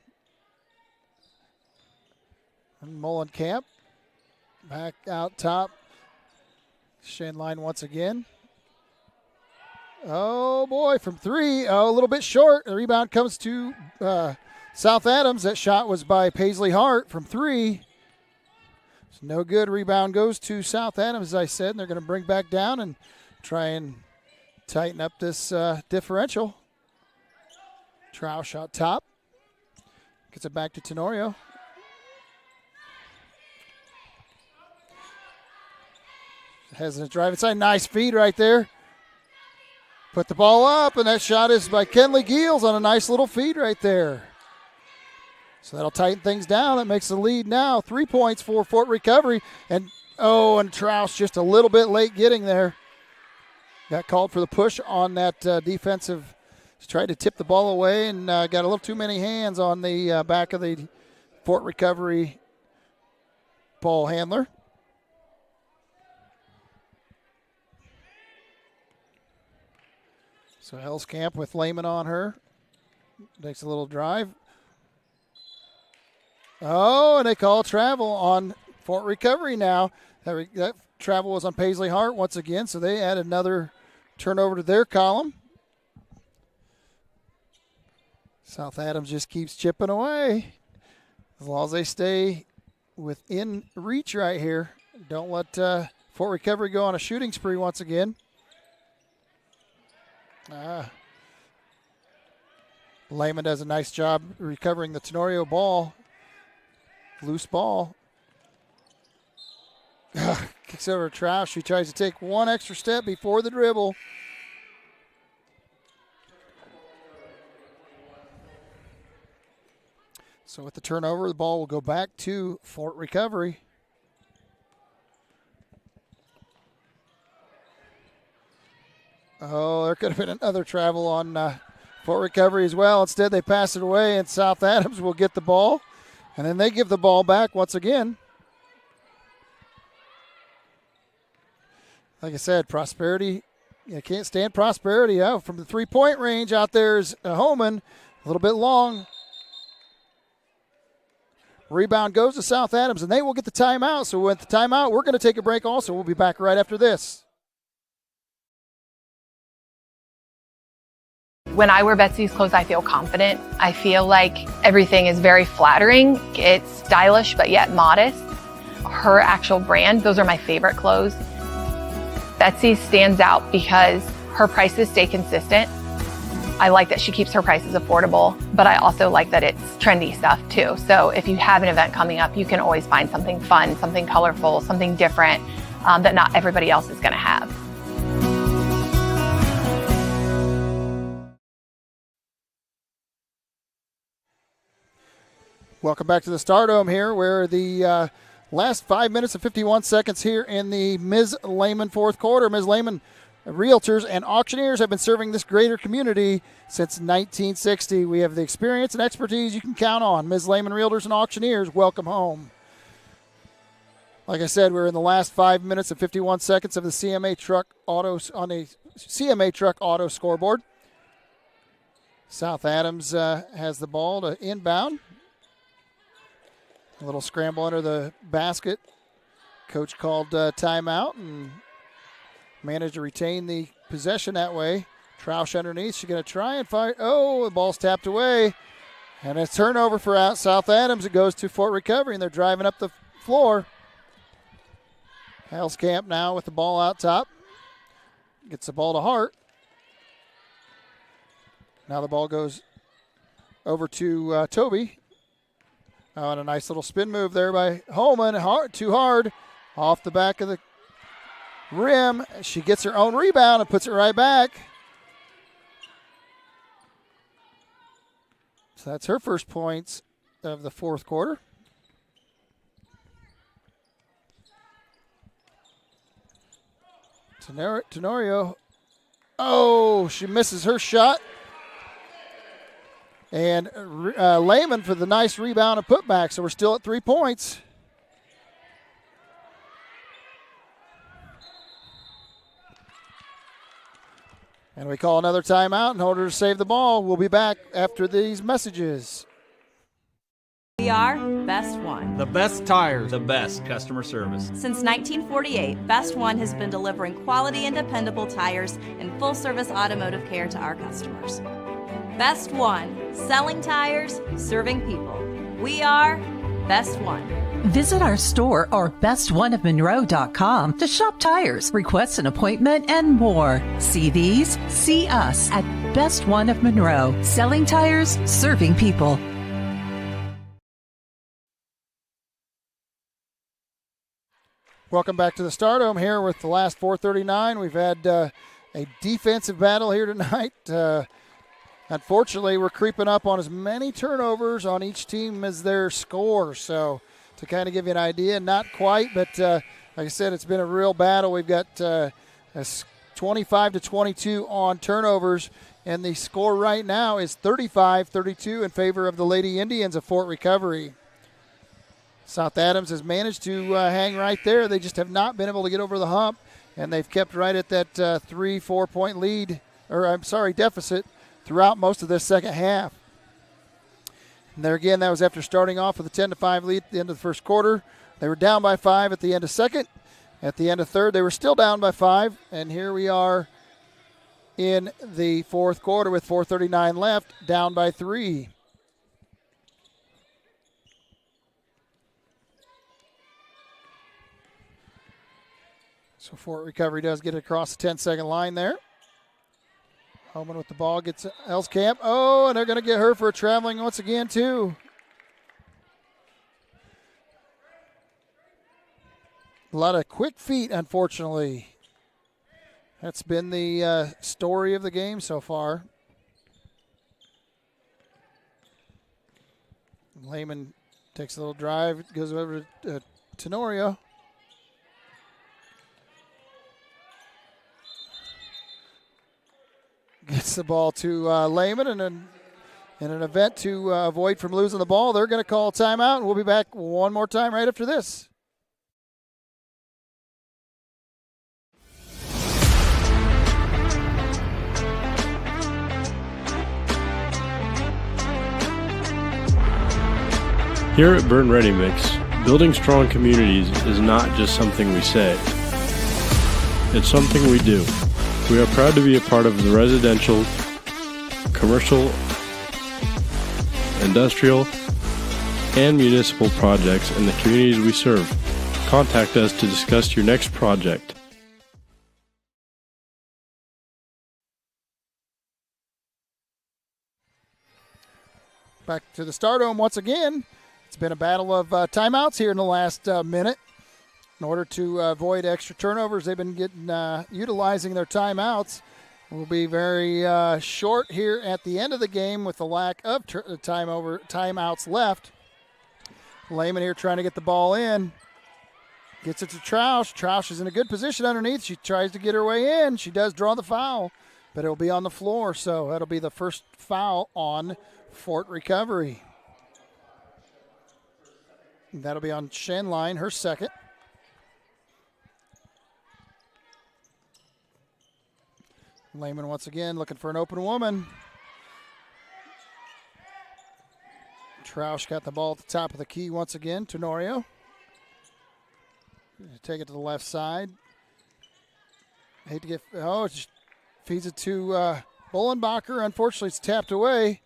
And Mullenkamp. Back out top. Shane Line once again. Oh, boy, from three. Oh, a little bit short. The rebound comes to South Adams. That shot was by Paisley Hart from three. It's no good. Rebound goes to South Adams, as I said, and they're going to bring back down and try and tighten up this differential. Trow shot top. Gets it back to Tenorio. Hesitant drive inside. Nice feed right there. Put the ball up, and that shot is by Kenley Geels on a nice little feed right there. So that'll tighten things down. That makes the lead now 3 points for Fort Recovery. And Trouse just a little bit late getting there. Got called for the push on that defensive. Tried to tip the ball away and got a little too many hands on the back of the Fort Recovery ball handler. So Hellscamp with Lehman on her. Takes a little drive. Oh, and they call travel on Fort Recovery now. That travel was on Paisley Hart once again, so they add another turnover to their column. South Adams just keeps chipping away. As long as they stay within reach right here. Don't let Fort Recovery go on a shooting spree once again. Lehman does a nice job recovering the Tenorio ball. Loose ball. Kicks over Troush. She tries to take one extra step before the dribble. So with the turnover, the ball will go back to Fort Recovery. Oh, there could have been another travel on Fort Recovery as well. Instead, they pass it away, and South Adams will get the ball. And then they give the ball back once again. Like I said, Prosperity, you can't stand Prosperity. Oh, from the three-point range out there is Homan, a little bit long. Rebound goes to South Adams, and they will get the timeout. So with the timeout, we're going to take a break also. We'll be back right after this. When I wear Betsy's clothes, I feel confident. I feel like everything is very flattering. It's stylish, but yet modest. Her actual brand, those are my favorite clothes. Betsy stands out because her prices stay consistent. I like that she keeps her prices affordable, but I also like that it's trendy stuff too. So if you have an event coming up, you can always find something fun, something colorful, something different that not everybody else is going to have. Welcome back to the Stardome here, where the last 5 minutes and 51 seconds here in the Ms. Lehman fourth quarter. Ms. Lehman Realtors and auctioneers have been serving this greater community since 1960. We have the experience and expertise you can count on. Ms. Lehman Realtors and auctioneers, welcome home. Like I said, we're in the last 5 minutes and 51 seconds of the CMA Truck Autos on the CMA Truck Auto scoreboard. South Adams has the ball to inbound. A little scramble under the basket. Coach called timeout and managed to retain the possession that way. Troush underneath. She's going to try and fire. Oh, the ball's tapped away. And a turnover for South Adams. It goes to Fort Recovery, and they're driving up the floor. Hellscamp now with the ball out top. Gets the ball to Hart. Now the ball goes over to Toby. Oh, and a nice little spin move there by Holman. Too hard. Off the back of the rim. She gets her own rebound and puts it right back. So that's her first points of the fourth quarter. Tenorio. Oh, she misses her shot. And Lehman for the nice rebound and putback. So we're still at 3 points. And we call another timeout in order to save the ball. We'll be back after these messages. We are Best One. The best tires, the best customer service. Since 1948, Best One has been delivering quality and dependable tires and full-service automotive care to our customers. Best One, selling tires, serving people. We are Best One. Visit our store or bestoneofmonroe.com to shop tires, request an appointment, and more. See these? See us at Best One of Monroe. Selling tires, serving people. Welcome back to the Stardome here with the last 4:39. We've had a defensive battle here tonight. Unfortunately, we're creeping up on as many turnovers on each team as their score. So to kind of give you an idea, not quite, but like I said, it's been a real battle. We've got 25-22 on turnovers, and the score right now is 35-32 in favor of the Lady Indians of Fort Recovery. South Adams has managed to hang right there. They just have not been able to get over the hump, and they've kept right at that 3-4 point lead, deficit throughout most of this second half. And there again, that was after starting off with a 10-5 lead at the end of the first quarter. They were down by 5 at the end of second. At the end of third, they were still down by 5. And here we are in the fourth quarter with 4:39 left, down by 3. So Fort Recovery does get across the 10-second line there. Holman with the ball gets Elskamp. Oh, and they're going to get her for traveling once again, too. A lot of quick feet, unfortunately. That's been the story of the game so far. Lehman takes a little drive, goes over to Tenorio. Gets the ball to Lehman, and then in an event to avoid from losing the ball, they're going to call a timeout, and we'll be back one more time right after this. Here at Berne Ready Mix, building strong communities is not just something we say. It's something we do. We are proud to be a part of the residential, commercial, industrial, and municipal projects in the communities we serve. Contact us to discuss your next project. Back to the Stardome once again. It's been a battle of timeouts here in the last minute. In order to avoid extra turnovers, they've been utilizing their timeouts. We'll be very short here at the end of the game with the lack of timeouts left. Lehman here trying to get the ball in. Gets it to Troush. Troush is in a good position underneath. She tries to get her way in. She does draw the foul, but it'll be on the floor, so that'll be the first foul on Fort Recovery. That'll be on Shenline, her second. Lehman once again looking for an open woman. Troush got the ball at the top of the key once again. Tenorio. Take it to the left side. Hate to get, it just feeds it to Bullenbacher. Unfortunately, it's tapped away.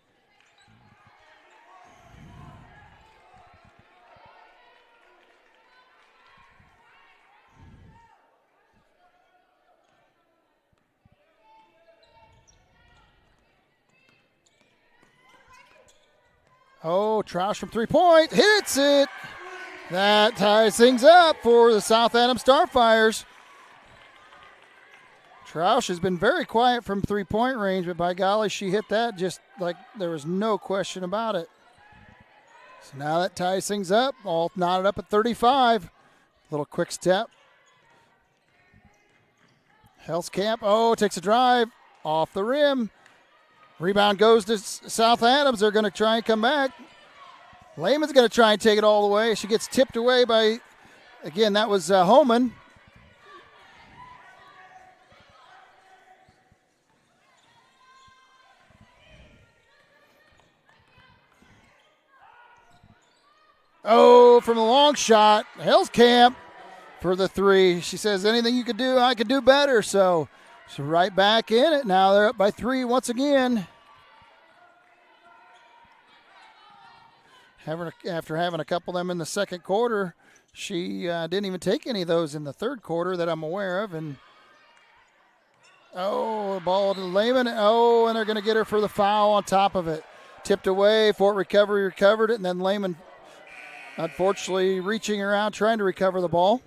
Oh, Troush from three-point, hits it. That ties things up for the South Adams Starfires. Troush has been very quiet from three-point range, but by golly, she hit that just like there was no question about it. So now that ties things up, all knotted up at 35. Little quick step. Elskamp, takes a drive off the rim. Rebound goes to South Adams. They're going to try and come back. Lehman's going to try and take it all the way. She gets tipped away by, again, that was Holman. From the long shot, Elskamp for the three. She says, anything you could do, I could do better. So right back in it. Now they're up by 3 once again. After having a couple of them in the second quarter, she didn't even take any of those in the third quarter that I'm aware of. And ball to Lehman. And they're going to get her for the foul on top of it. Tipped away. Fort Recovery recovered it, and then Lehman, unfortunately, reaching around trying to recover the ball.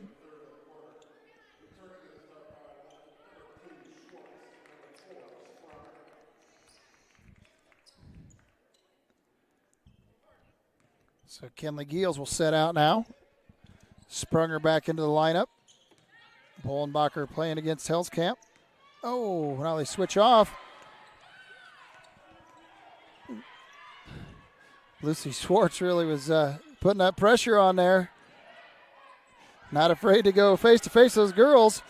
So Kenley Giels will set out now. Sprunger back into the lineup. Bullenbacher playing against Elskamp. Now they switch off. Lucy Schwartz really was putting that pressure on there. Not afraid to go face-to-face with those girls.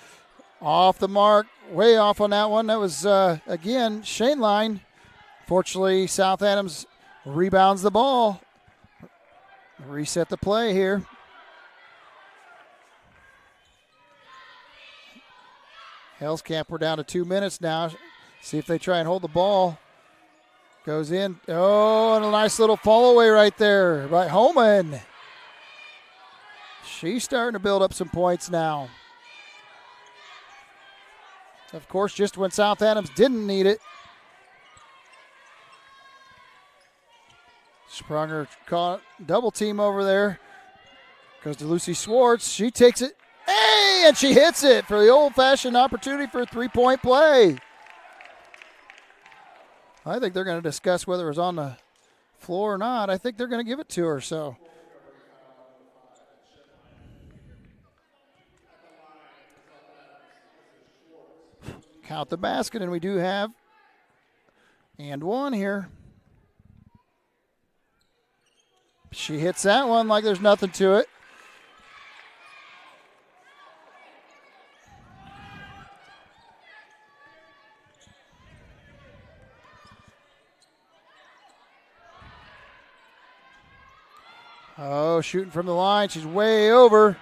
Off the mark, way off on that one. That was, again, Shaneline. Fortunately, South Adams rebounds the ball. Reset the play here. Hellscamp, we're down to 2 minutes now. See if they try and hold the ball. Goes in. Oh, and a nice little fall away right there by Homan. She's starting to build up some points now. Of course, just when South Adams didn't need it. Sprunger caught double team over there. Goes to Lucy Swartz. She takes it. Hey, and she hits it for the old-fashioned opportunity for a three-point play. I think they're going to discuss whether it was on the floor or not. I think they're going to give it to her, so. Count the basket, and we do have and one here. She hits that one like there's nothing to it. Oh, shooting from the line. She's way over.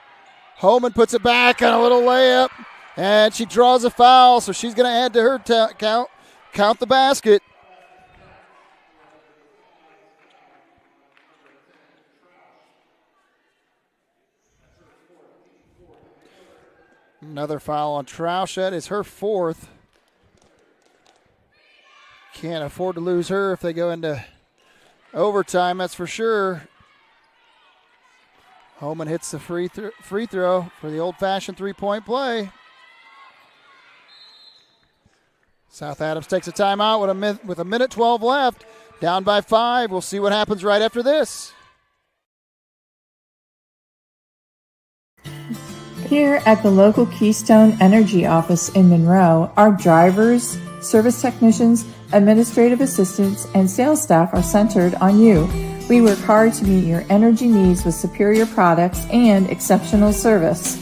Homan puts it back on a little layup, and she draws a foul, so she's going to add to her count the basket. Another foul on Troush. That is her fourth. Can't afford to lose her if they go into overtime, that's for sure. Homan hits the free throw for the old-fashioned three-point play. South Adams takes a timeout with a minute 12 left. Down by 5. We'll see what happens right after this. Here at the local Keystone Energy office in Monroe, our drivers, service technicians, administrative assistants, and sales staff are centered on you. We work hard to meet your energy needs with superior products and exceptional service.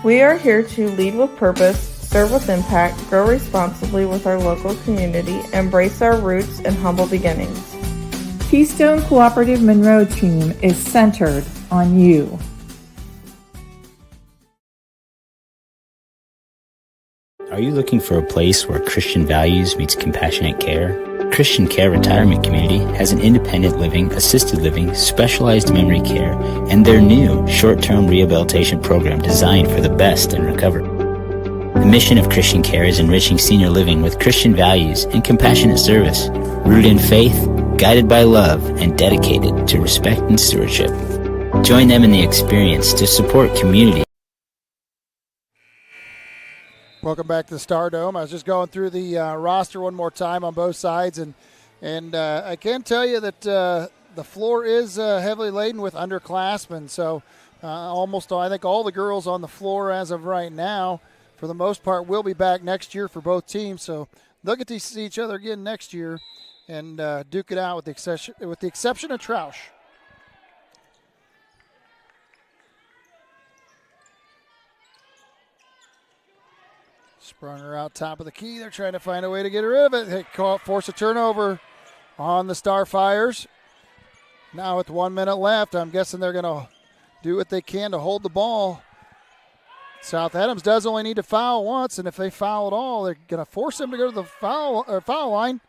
We are here to lead with purpose, serve with impact, grow responsibly with our local community, embrace our roots and humble beginnings. Keystone Cooperative Monroe team is centered on you. Are you looking for a place where Christian values meets compassionate care? Christian Care Retirement Community has an independent living, assisted living, specialized memory care, and their new short-term rehabilitation program designed for the best in recovery. The mission of Christian Care is enriching senior living with Christian values and compassionate service, rooted in faith, guided by love, and dedicated to respect and stewardship. Join them in the experience to support community. Welcome back to the Stardome. I was just going through the roster one more time on both sides, and I can tell you that the floor is heavily laden with underclassmen. So almost, I think, all the girls on the floor as of right now, for the most part, will be back next year for both teams. So they'll get to see each other again next year and duke it out with the exception of Troush. Sprung her out top of the key. They're trying to find a way to get rid of it. They force a turnover on the Starfires. Now with 1 minute left, I'm guessing they're going to do what they can to hold the ball. South Adams does only need to foul once, and if they foul at all, they're going to force them to go to the foul line.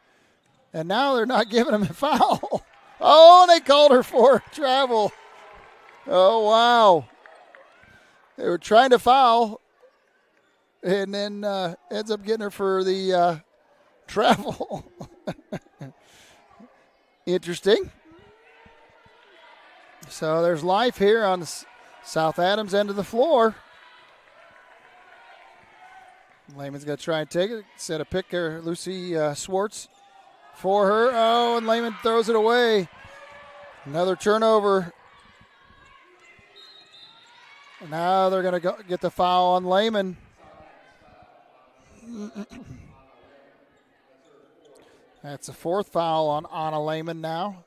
And now they're not giving them a foul. Oh, they called her for travel. Oh, wow. They were trying to foul, and then ends up getting her for the travel. Interesting. So there's life here on the South Adams end of the floor. Lehman's going to try and take it. Set a pick there, Lucy Swartz for her. Oh, and Lehman throws it away. Another turnover. Now they're going to get the foul on Lehman. That's a fourth foul on Anna Lehman now.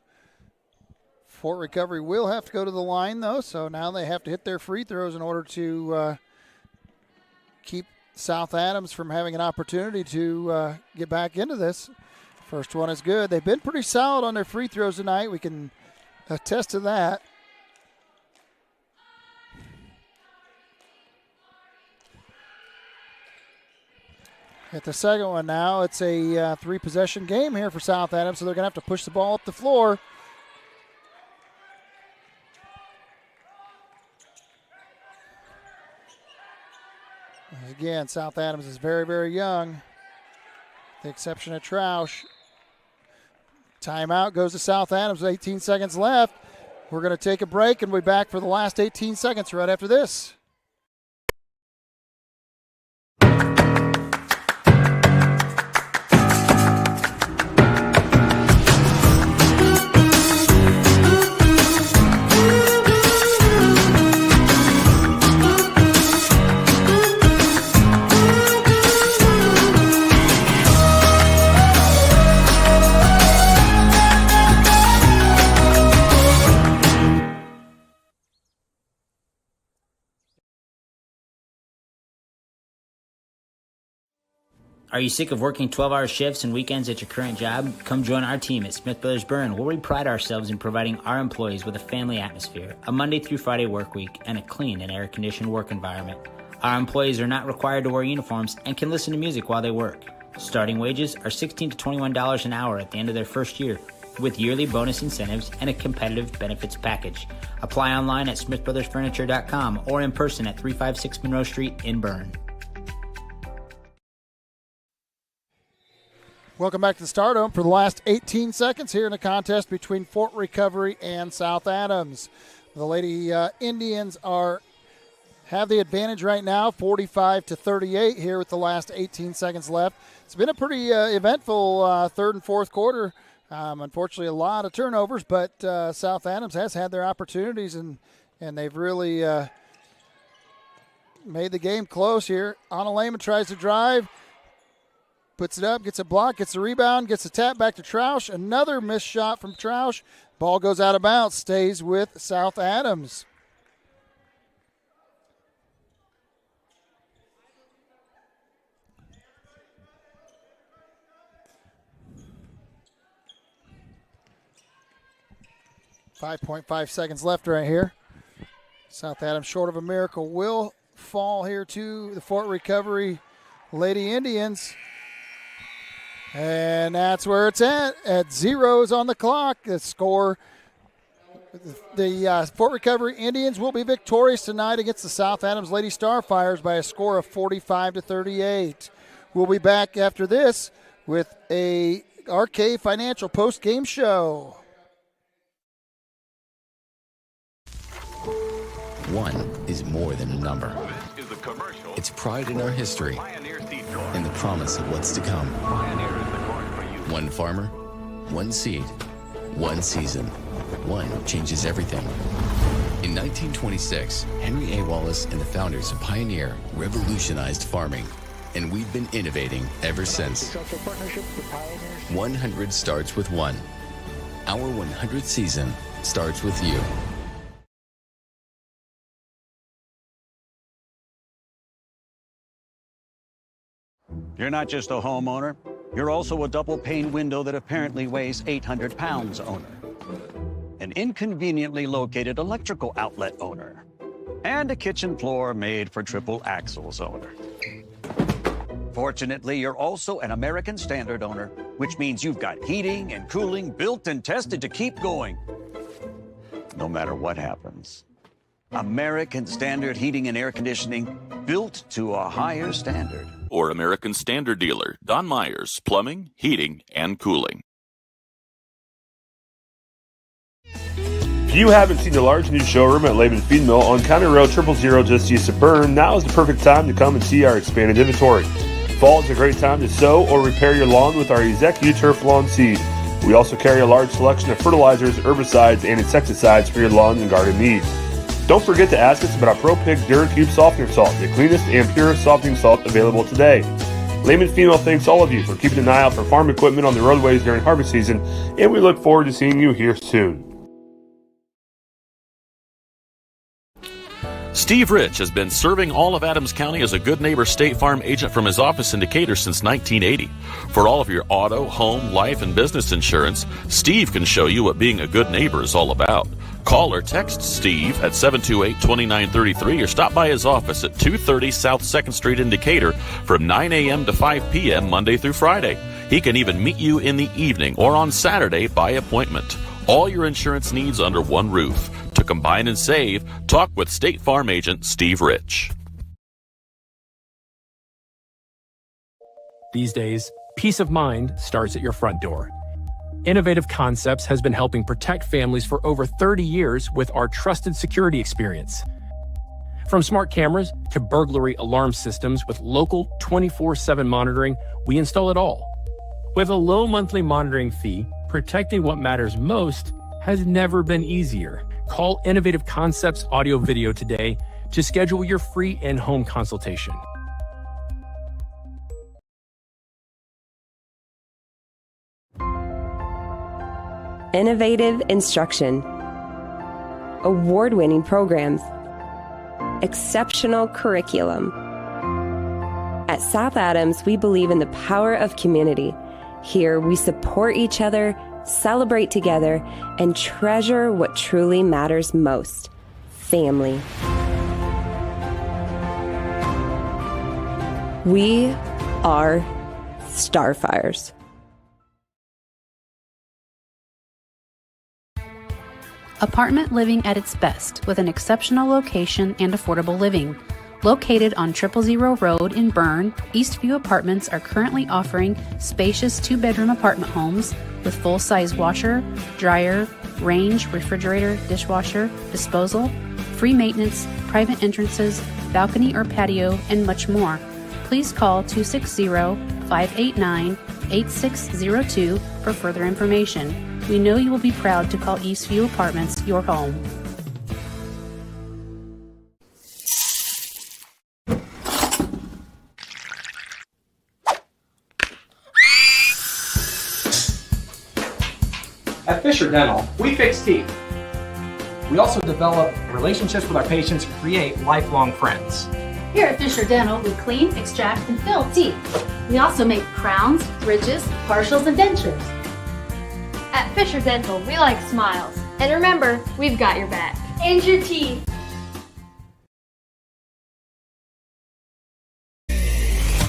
Fort Recovery will have to go to the line, though, so now they have to hit their free throws in order to keep South Adams from having an opportunity to get back into this. First one is good. They've been pretty solid on their free throws tonight. We can attest to that. At the second one now, it's a three-possession game here for South Adams, so they're going to have to push the ball up the floor. Again, South Adams is very, very young, with the exception of Troush. Timeout goes to South Adams with 18 seconds left. We're going to take a break and we'll be back for the last 18 seconds right after this. Are you sick of working 12-hour shifts and weekends at your current job? Come join our team at Smith Brothers Berne, where we pride ourselves in providing our employees with a family atmosphere, a Monday through Friday work week, and a clean and air-conditioned work environment. Our employees are not required to wear uniforms and can listen to music while they work. Starting wages are $16 to $21 an hour at the end of their first year, with yearly bonus incentives and a competitive benefits package. Apply online at smithbrothersfurniture.com or in person at 356 Monroe Street in Berne. Welcome back to the Stardome for the last 18 seconds here in the contest between Fort Recovery and South Adams. The Lady Indians have the advantage right now, 45 to 38 here with the last 18 seconds left. It's been a pretty eventful third and fourth quarter. Unfortunately, a lot of turnovers, but South Adams has had their opportunities, and they've really made the game close here. Anna Lehman tries to drive. Puts it up, gets a block, gets a rebound, gets a tap back to Troush. Another missed shot from Troush. Ball goes out of bounds, stays with South Adams. .5 seconds left right here. South Adams, short of a miracle, will fall here to the Fort Recovery Lady Indians. And that's where it's at zeros on the clock. The score, the Fort Recovery Indians will be victorious tonight against the South Adams Lady Starfires by a score of 45 to 38. We'll be back after this with a RK Financial post-game show. One is more than a number. It's pride in our history and the promise of what's to come. One farmer, one seed, one season. One changes everything. In 1926, Henry A. Wallace and the founders of Pioneer revolutionized farming, and we've been innovating ever since. 100 starts with one. Our 100th season starts with you. You're not just a homeowner, you're also a double-pane window that apparently weighs 800 pounds owner, an inconveniently located electrical outlet owner, and a kitchen floor made for triple axles owner. Fortunately, you're also an American Standard owner, which means you've got heating and cooling built and tested to keep going, no matter what happens. American Standard Heating and Air Conditioning, built to a higher standard. Or American Standard dealer, Don Myers, Plumbing, Heating, and Cooling. If you haven't seen the large new showroom at Laban Feed Mill on County Road 000 just east of Berne, now is the perfect time to come and see our expanded inventory. Fall is a great time to sow or repair your lawn with our Ezek Turf Lawn Seed. We also carry a large selection of fertilizers, herbicides, and insecticides for your lawn and garden needs. Don't forget to ask us about our Pro Pig DuraCube Softener Salt, the cleanest and purest softening salt available today. Lehman Female thanks all of you for keeping an eye out for farm equipment on the roadways during harvest season, and we look forward to seeing you here soon. Steve Rich has been serving all of Adams County as a Good Neighbor State Farm agent from his office in Decatur since 1980. For all of your auto, home, life, and business insurance, Steve can show you what being a good neighbor is all about. Call or text Steve at 728-2933 or stop by his office at 230 South 2nd Street in Decatur from 9 a.m. to 5 p.m. Monday through Friday. He can even meet you in the evening or on Saturday by appointment. All your insurance needs under one roof. To combine and save, talk with State Farm agent Steve Rich. These days, peace of mind starts at your front door. Innovative Concepts has been helping protect families for over 30 years with our trusted security experience. From smart cameras to burglary alarm systems with local 24/7 monitoring, we install it all. With a low monthly monitoring fee, protecting what matters most has never been easier. Call Innovative Concepts Audio Video today to schedule your free in-home consultation. Innovative instruction, award-winning programs, exceptional curriculum. At South Adams, we believe in the power of community. Here, we support each other, celebrate together, and treasure what truly matters most: family. We are Starfires. Apartment living at its best with an exceptional location and affordable living. Located on 000 Road in Berne, Eastview Apartments are currently offering spacious 2-bedroom apartment homes with full-size washer, dryer, range, refrigerator, dishwasher, disposal, free maintenance, private entrances, balcony or patio, and much more. Please call 260-589-8602 for further information. We know you will be proud to call Eastview Apartments your home. At Fisher Dental, we fix teeth. We also develop relationships with our patients and create lifelong friends. Here at Fisher Dental, we clean, extract, and fill teeth. We also make crowns, bridges, partials, and dentures. At Fisher Dental, we like smiles. And remember, we've got your back. And your teeth.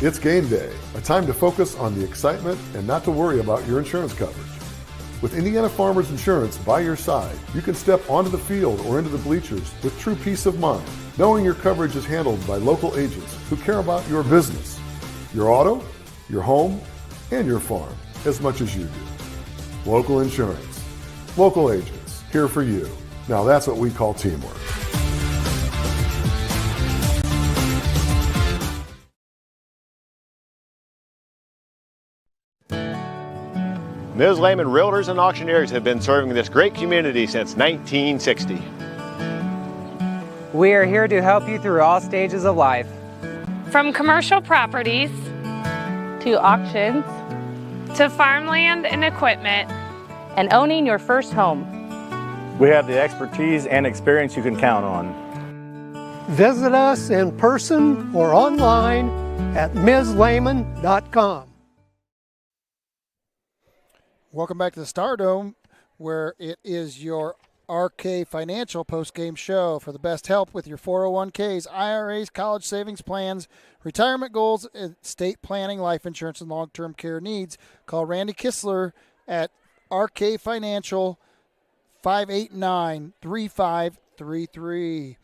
It's game day, a time to focus on the excitement and not to worry about your insurance coverage. With Indiana Farmers Insurance by your side, you can step onto the field or into the bleachers with true peace of mind, knowing your coverage is handled by local agents who care about your business, your auto, your home, and your farm as much as you do. Local insurance, local agents, here for you. Now that's what we call teamwork. Ms. Lehman Realtors and Auctioneers have been serving this great community since 1960. We are here to help you through all stages of life. From commercial properties To auctions to farmland and equipment and owning your first home. We have the expertise and experience you can count on. Visit us in person or online at MsLehman.com. Welcome back to the Stardome, where it is your RK Financial post-game show for the best help with your 401ks, IRAs, college savings plans, retirement goals, estate planning, life insurance, and long-term care needs. Call Randy Kistler at RK Financial, 589-3533.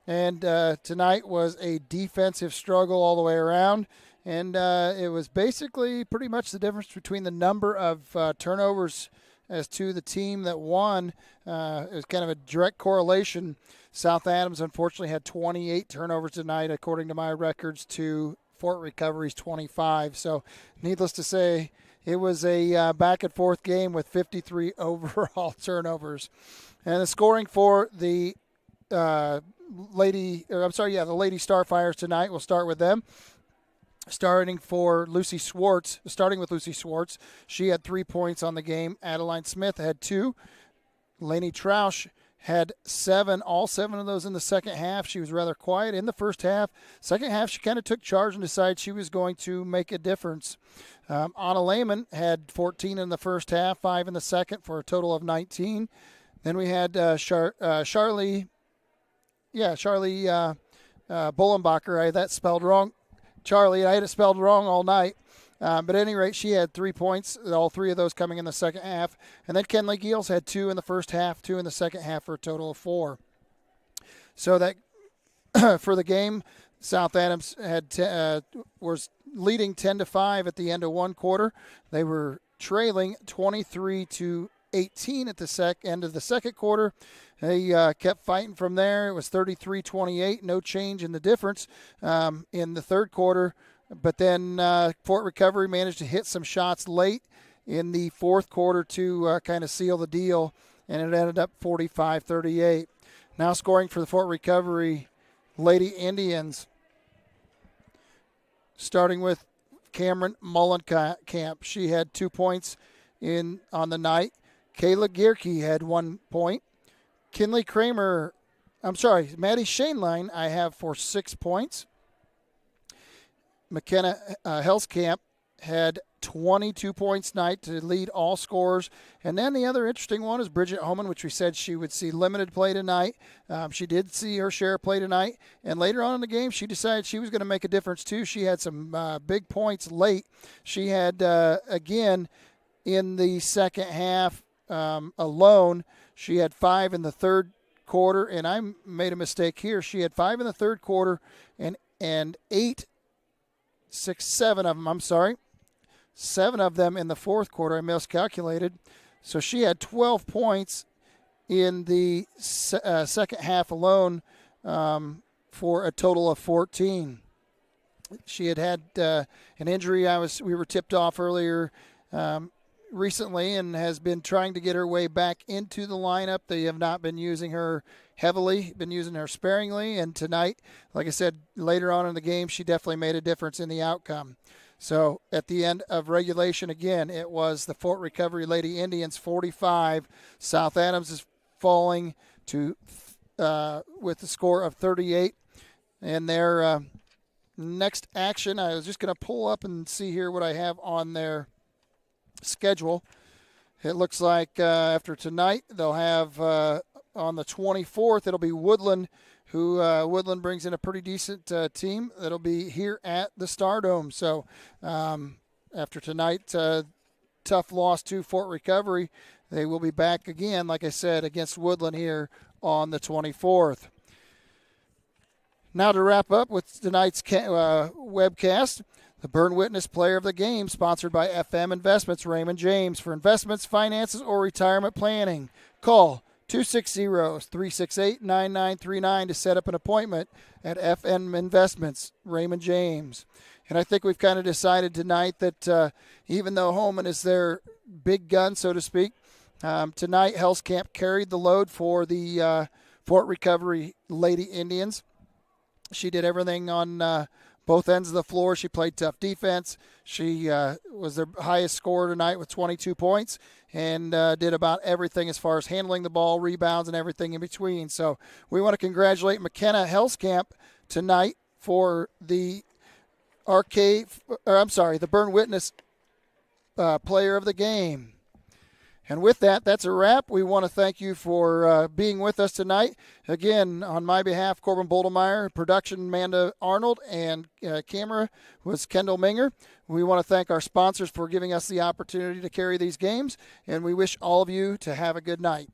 And tonight was a defensive struggle all the way around. And it was basically pretty much the difference between the number of turnovers as to the team that won. It was kind of a direct correlation. South Adams, unfortunately, had 28 turnovers tonight, according to my records, to Fort Recovery's 25. So, needless to say, it was a back-and-forth game with 53 overall turnovers. And the scoring for the Lady Starfires tonight, we'll start with them. Starting with Lucy Swartz, she had 3 points on the game. Adeline Smith had 2. Lainey Troush had all seven of those in the second half. She was rather quiet in the first half. Second half, she kind of took charge and decided she was going to make a difference. Anna Lehman had 14 in the first half, 5 in the second, for a total of 19. Then we had Charlie Bullenbacher. I had that spelled wrong. Charlie, I had it spelled wrong all night. But at any rate, she had 3 points, all 3 of those coming in the second half. And then Kenley Giels had 2 in the first half, 2 in the second half, for a total of 4. So that for the game, South Adams was leading 10-5 at the end of one quarter. They were trailing 23-18 at the end of the second quarter. They kept fighting from there. It was 33-28, no change in the difference in the third quarter. But then Fort Recovery managed to hit some shots late in the fourth quarter to kind of seal the deal, and it ended up 45-38. Now scoring for the Fort Recovery Lady Indians, starting with Cameron Mullenkamp. She had 2 points on the night. Kayla Gierke had 1 point. Maddie Shaneline I have for 6 points. McKenna Helskamp had 22 points tonight to lead all scorers. And then the other interesting one is Bridget Homan, which we said she would see limited play tonight. She did see her share of play tonight. And later on in the game, she decided she was going to make a difference too. She had some big points late. She had, again, in the second half alone, she had 5 in the third quarter. And I made a mistake here. She had 5 in the third quarter and 7 of them in the fourth quarter. I miscalculated. So she had 12 points in the second half alone for a total of 14. She had an injury. We were tipped off earlier recently, and has been trying to get her way back into the lineup. They have not been using her heavily, been using her sparingly. And tonight, like I said, later on in the game, she definitely made a difference in the outcome. So at the end of regulation, again, it was the Fort Recovery Lady Indians 45. South Adams is falling to with the score of 38. And their next action, I was just going to pull up and see here what I have on their schedule. It looks like after tonight, they'll have on the 24th, it'll be Woodland, who Woodland brings in a pretty decent team that'll be here at the Stardome. So after tonight, tough loss to Fort Recovery, they will be back again, like I said, against Woodland here on the 24th. Now to wrap up with tonight's webcast, the Berne Witness Player of the Game, sponsored by FM Investments, Raymond James. For investments, finances, or retirement planning, call 260-368-9939 to set up an appointment at FM Investments, Raymond James. And I think we've kind of decided tonight that even though Holman is their big gun, so to speak, tonight Helskamp carried the load for the Fort Recovery Lady Indians. She did everything on both ends of the floor. She played tough defense. She was their highest scorer tonight with 22 points and did about everything as far as handling the ball, rebounds, and everything in between. So we want to congratulate McKenna Helskamp tonight for the the Berne Witness Player of the Game. And with that, that's a wrap. We want to thank you for being with us tonight. Again, on my behalf, Corbin Boldemeyer, production Amanda Arnold, and camera was Kendall Minger. We want to thank our sponsors for giving us the opportunity to carry these games, and we wish all of you to have a good night.